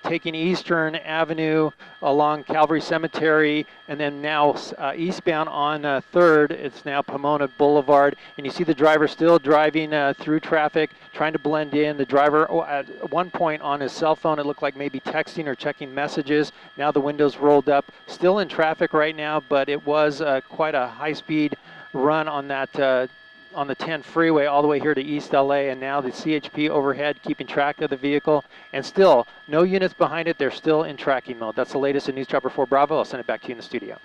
Speaker 1: taking Eastern Avenue along Calvary Cemetery, and then now eastbound on 3rd. It's now Pomona Boulevard, and you see the driver still driving through traffic, trying to blend in. The driver, at one point on his cell phone, it looked like maybe texting or checking messages. Now the windows rolled up. Still in traffic right now, but it was quite a high-speed run on that on the 10 freeway all the way here to East LA, and now the CHP overhead keeping track of the vehicle, and still no units behind it. They're still in tracking mode. That's the latest in News Chopper 4 Bravo. I'll send it back to you in the studio.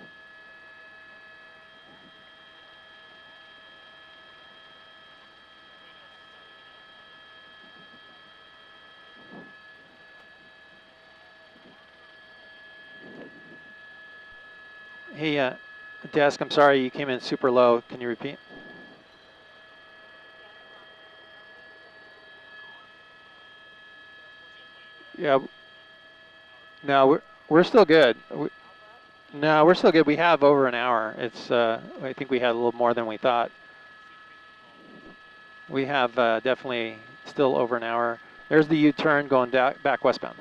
Speaker 1: Hey, Desk, I'm sorry you came in super low. Can you repeat? Yeah. No, we're still good. No, we're still good. We have over an hour. It's I think we had a little more than we thought. We have definitely still over an hour. There's the U-turn going back westbound.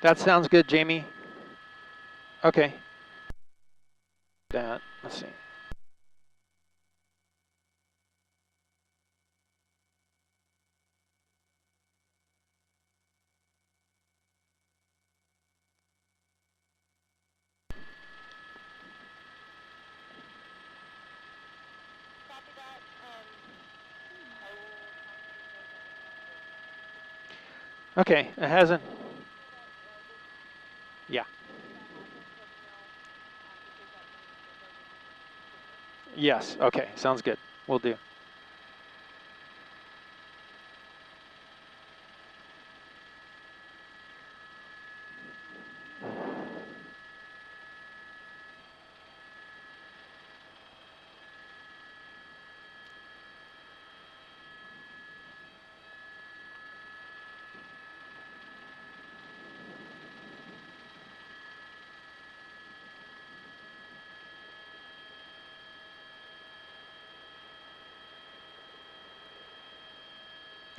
Speaker 1: That sounds good, Jamie. Okay. Let's see. Okay, it hasn't. Yeah. Yes, okay, sounds good. We'll do.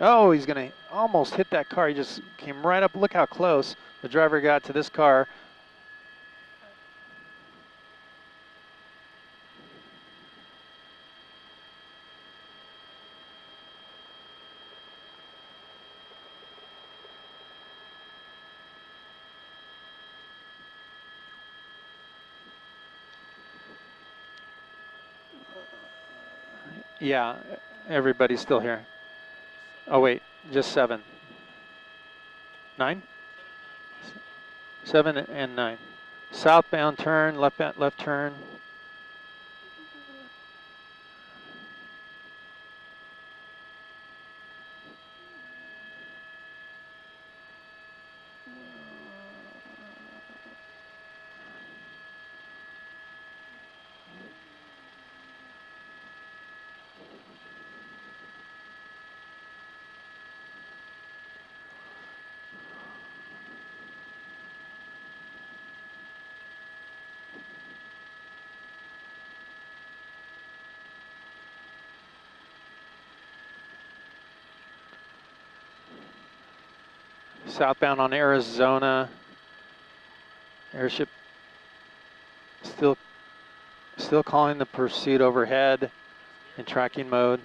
Speaker 1: Oh, he's going to almost hit that car. He just came right up. Look how close the driver got to this car. Yeah, everybody's still here. Oh, wait, just 7. 9? 7 and 9. Southbound turn, left turn. Southbound on Arizona. Airship still calling the pursuit overhead in tracking mode.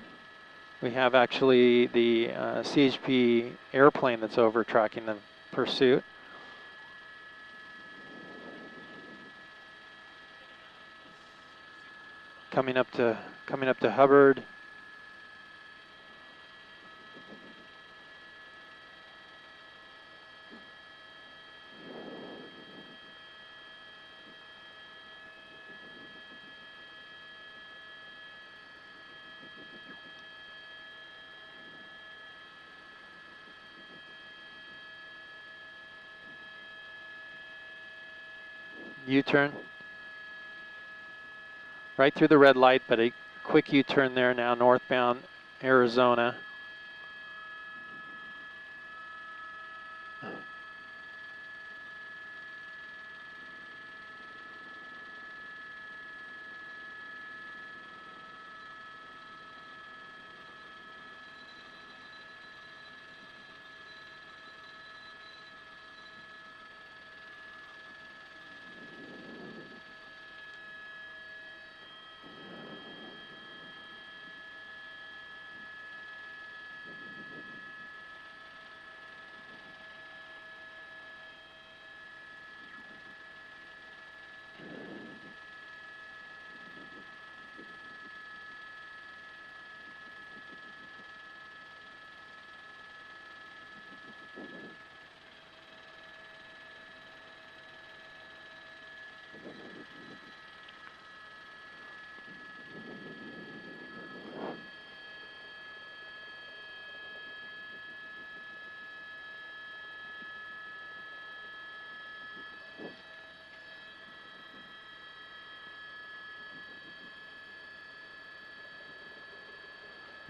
Speaker 1: We have actually the CHP airplane that's over tracking the pursuit. Coming up to Hubbard. U-turn. Right through the red light, but a quick U-turn there now, northbound Arizona.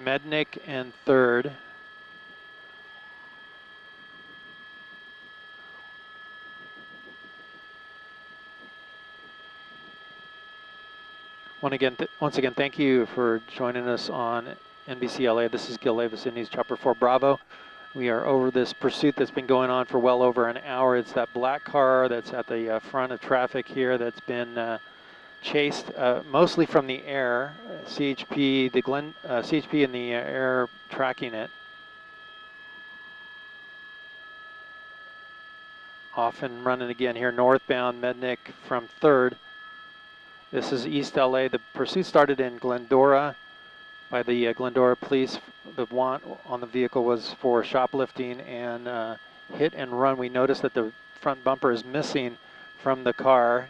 Speaker 1: Mednick and 3rd. Once again, thank you for joining us on NBC LA. This is Gil Davis in News Chopper 4 Bravo. We are over this pursuit that's been going on for well over an hour. It's that black car that's at the front of traffic here that's been chased mostly from the air. CHP, CHP in the air tracking it. Off and running again here, northbound Mednick from 3rd. This is East LA. The pursuit started in Glendora by the Glendora police. The want on the vehicle was for shoplifting and hit and run. We noticed that the front bumper is missing from the car.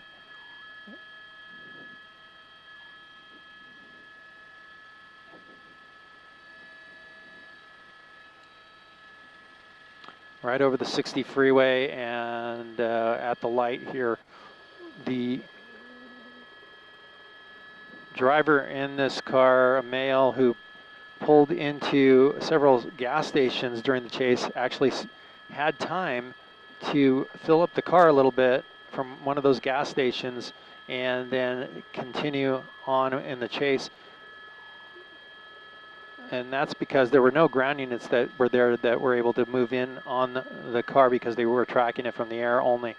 Speaker 1: Right over the 60 freeway and at the light here, the driver in this car, a male who pulled into several gas stations during the chase, actually had time to fill up the car a little bit from one of those gas stations and then continue on in the chase. And that's because there were no ground units that were there that were able to move in on the car because they were tracking it from the air only.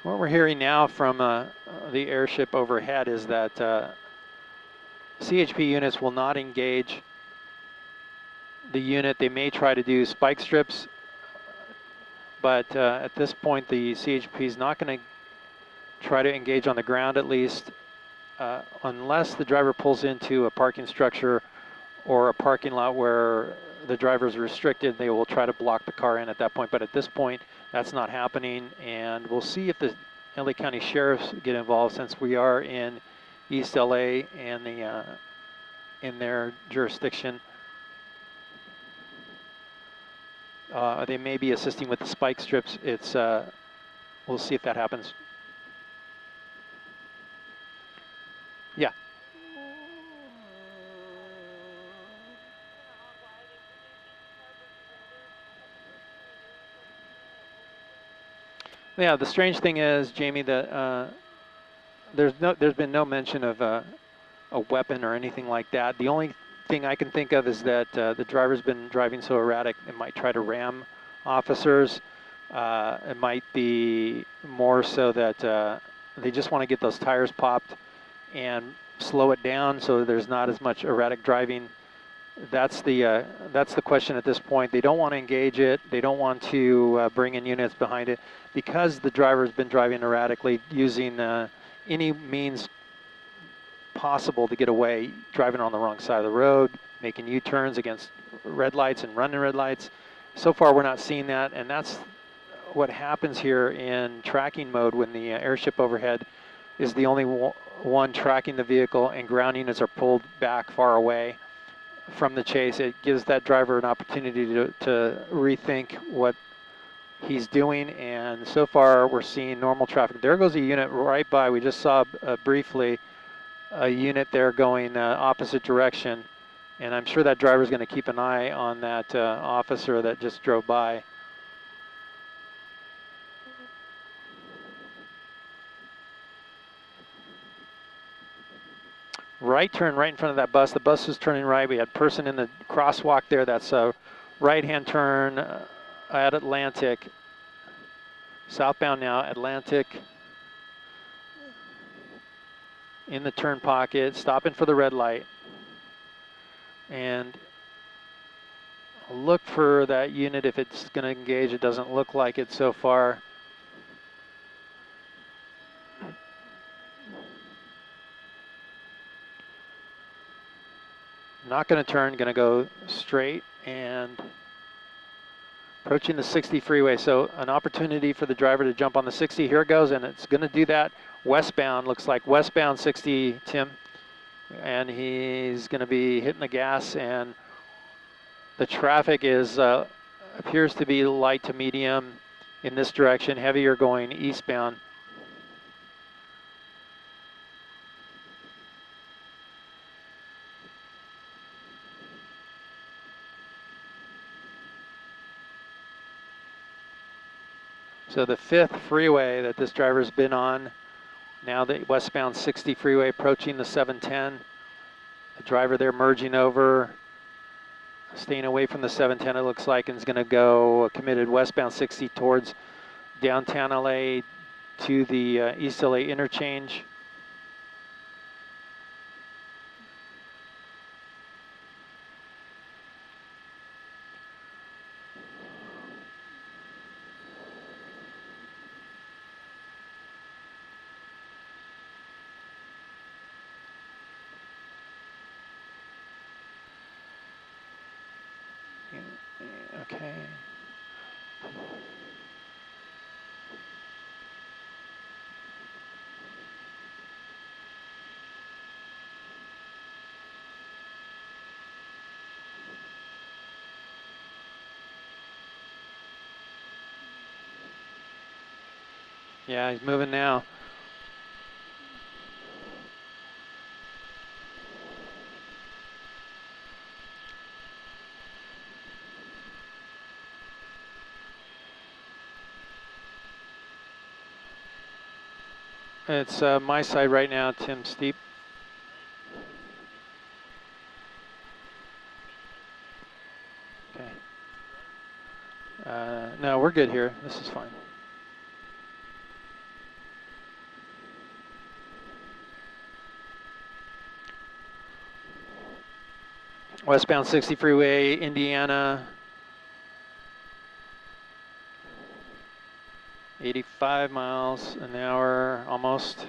Speaker 1: What we're hearing now from the airship overhead is that CHP units will not engage the unit. They may try to do spike strips, but at this point the CHP is not going to try to engage on the ground, at least, unless the driver pulls into a parking structure or a parking lot where the driver is restricted. They will try to block the car in at that point, but at this point that's not happening, and we'll see if the LA County Sheriffs get involved, since we are in East LA and in their jurisdiction. They may be assisting with the spike strips. We'll see if that happens. Yeah. Yeah, the strange thing is, Jamie, that there's been no mention of a weapon or anything like that. The only thing I can think of is that the driver's been driving so erratic, it might try to ram officers. It might be more so that they just want to get those tires popped and slow it down so there's not as much erratic driving. That's the question at this point. They don't want to engage it. They don't want to bring in units behind it because the driver's been driving erratically, using any means possible to get away, driving on the wrong side of the road, making U-turns against red lights and running red lights. So far we're not seeing that, and that's what happens here in tracking mode when the airship overhead is the only one tracking the vehicle and ground units are pulled back far away from the chase. It gives that driver an opportunity to rethink what he's doing, and so far we're seeing normal traffic. There goes a unit right by. We just saw briefly a unit there going opposite direction, and I'm sure that driver's going to keep an eye on that officer that just drove by. Right turn right in front of that bus. The bus was turning right. We had a person in the crosswalk there. That's a right-hand turn at Atlantic. Southbound now, Atlantic. In the turn pocket, stopping for the red light. And look for that unit if it's going to engage. It doesn't look like it so far. Not going to turn, going to go straight and approaching the 60 freeway. So an opportunity for the driver to jump on the 60. Here it goes, and it's going to do that westbound. Looks like westbound 60, Tim. And he's going to be hitting the gas, and the traffic is appears to be light to medium. in this direction, heavier going eastbound. So the 5th freeway that this driver's been on, now the westbound 60 freeway approaching the 710. The driver there merging over, staying away from the 710 it looks like, and is going to go committed westbound 60 towards downtown LA to the East LA interchange. Okay. Yeah, he's moving now. It's my side right now, Tim Steep. Okay. No, we're good here. This is fine. Westbound 60 freeway, Indiana. 85 miles an hour, almost.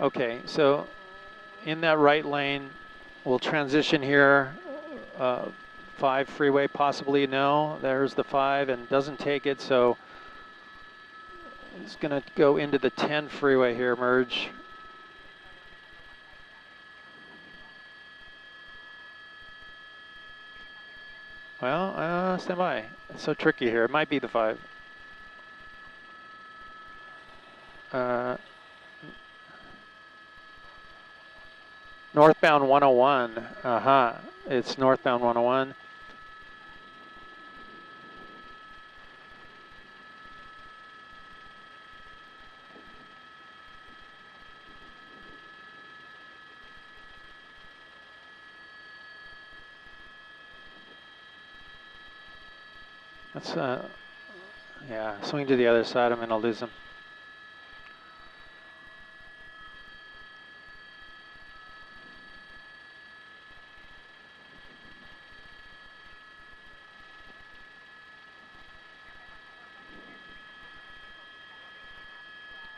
Speaker 1: Okay, so in that right lane, we'll transition here. 5 freeway, possibly no. There's the 5 and doesn't take it, so it's going to go into the 10 freeway here, merge. Well, stand by. It's so tricky here. It might be the 5. Northbound 101. It's northbound 101. That's yeah, swing to the other side. I'm going to lose him.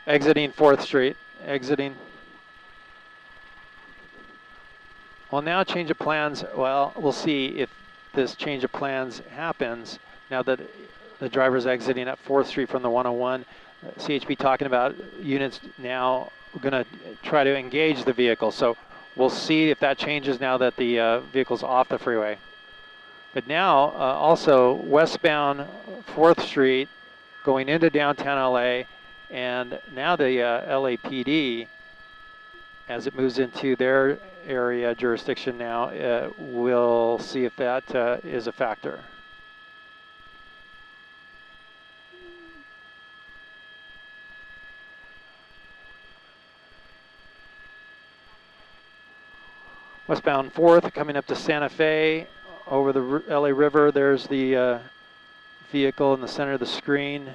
Speaker 1: Exiting 4th Street. Exiting. Well, now change of plans. Well, we'll see if this change of plans happens now that the driver's exiting at 4th Street from the 101. CHP talking about units now going to try to engage the vehicle. So we'll see if that changes now that the vehicle's off the freeway. But now also westbound 4th Street going into downtown LA, and now the LAPD, as it moves into their area jurisdiction now, we'll see if that is a factor. Westbound 4th coming up to Santa Fe over the LA River. There's the vehicle in the center of the screen.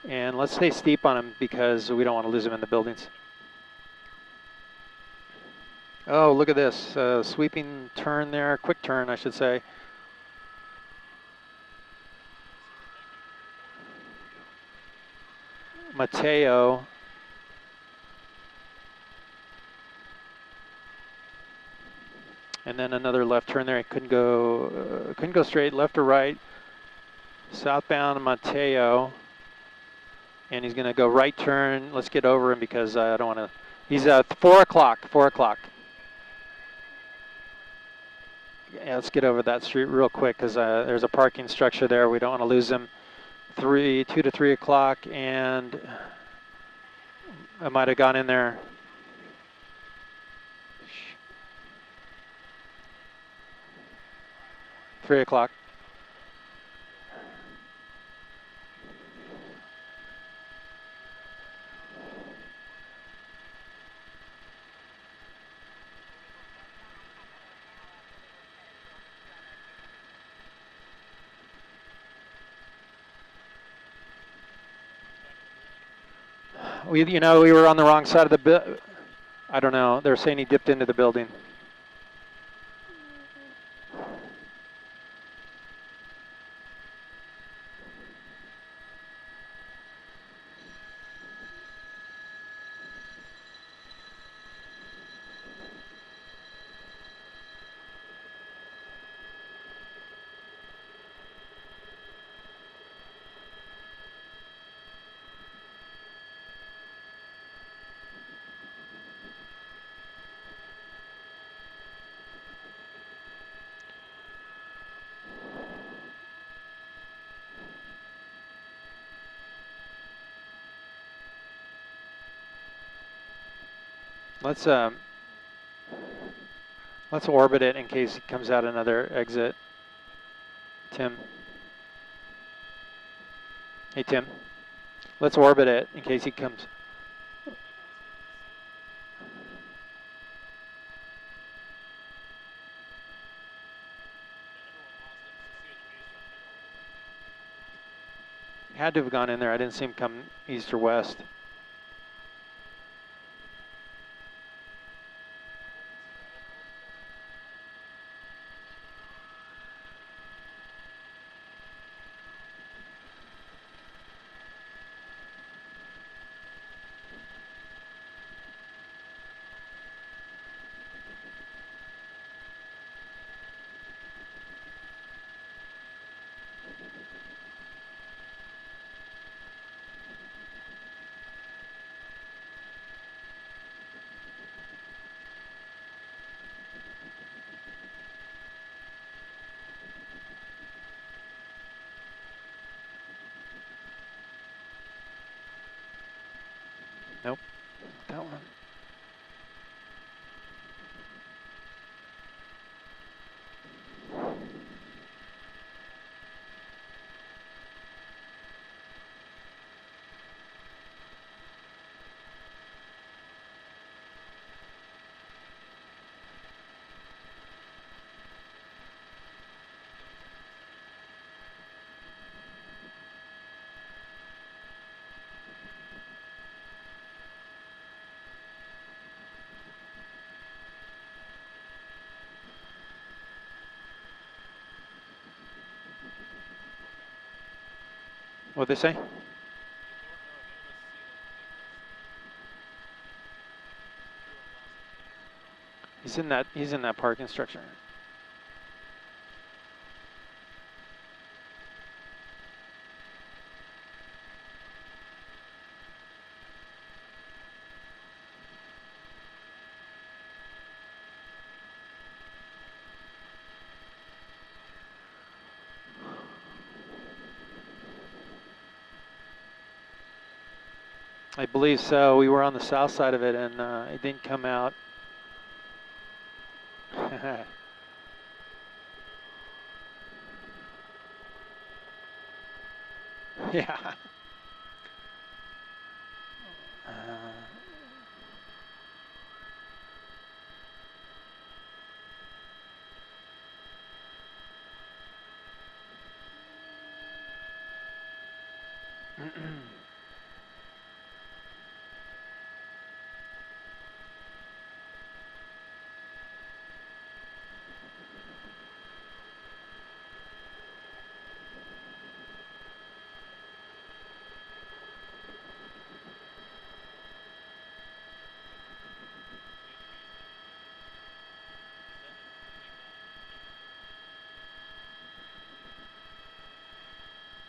Speaker 1: And let's stay steep on him because we don't want to lose him in the buildings. Oh, look at this. Sweeping turn there. Quick turn, I should say. Mateo. And then another left turn there. I couldn't go straight, left or right. Southbound Mateo. And he's going to go right turn. Let's get over him because I don't want to. He's at 4 o'clock. 4 o'clock. Yeah, let's get over that street real quick because there's a parking structure there. We don't want to lose him. 2 to 3 o'clock, and I might have gone in there. Three o'clock. We were on the wrong side of the I don't know. They're saying he dipped into the building. Let's orbit it in case he comes out another exit. Tim. Hey, Tim. Let's orbit it in case he comes. He had to have gone in there. I didn't see him come east or west. Nope, that one. What'd they say? He's in that parking structure. I believe so. We were on the south side of it, and it didn't come out. Yeah.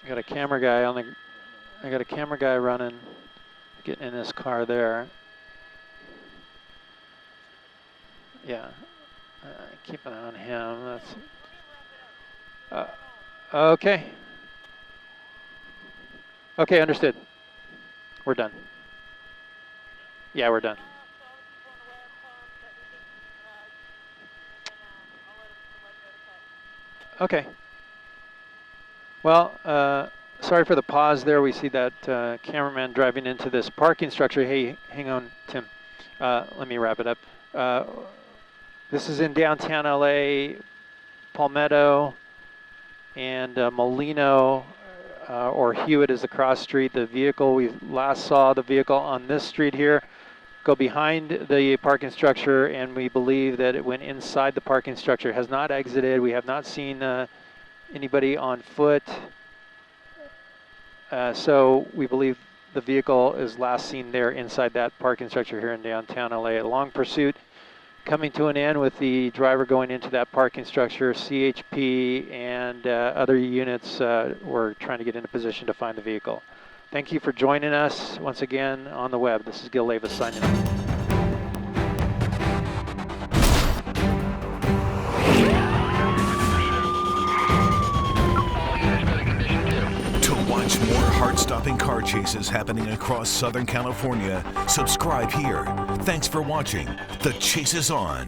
Speaker 1: I got a camera guy on the. I got a camera guy running, getting in his car there. Yeah, keep an eye on him. That's. Okay. Okay, understood. We're done. Yeah, we're done. Okay. Well, sorry for the pause there. We see that cameraman driving into this parking structure. Hey, hang on, Tim. Let me wrap it up. This is in downtown LA, Palmetto, and Molino, or Hewitt is the cross street. The vehicle, we last saw the vehicle on this street here go behind the parking structure, and we believe that it went inside the parking structure. It has not exited. We have not seen anybody on foot. So we believe the vehicle is last seen there inside that parking structure here in downtown LA. A long pursuit coming to an end with the driver going into that parking structure. CHP and other units were trying to get into position to find the vehicle. Thank you for joining us once again on the web. This is Gil Levis signing off.
Speaker 2: Watch more heart-stopping car chases happening across Southern California. Subscribe here. Thanks for watching. The Chase is on.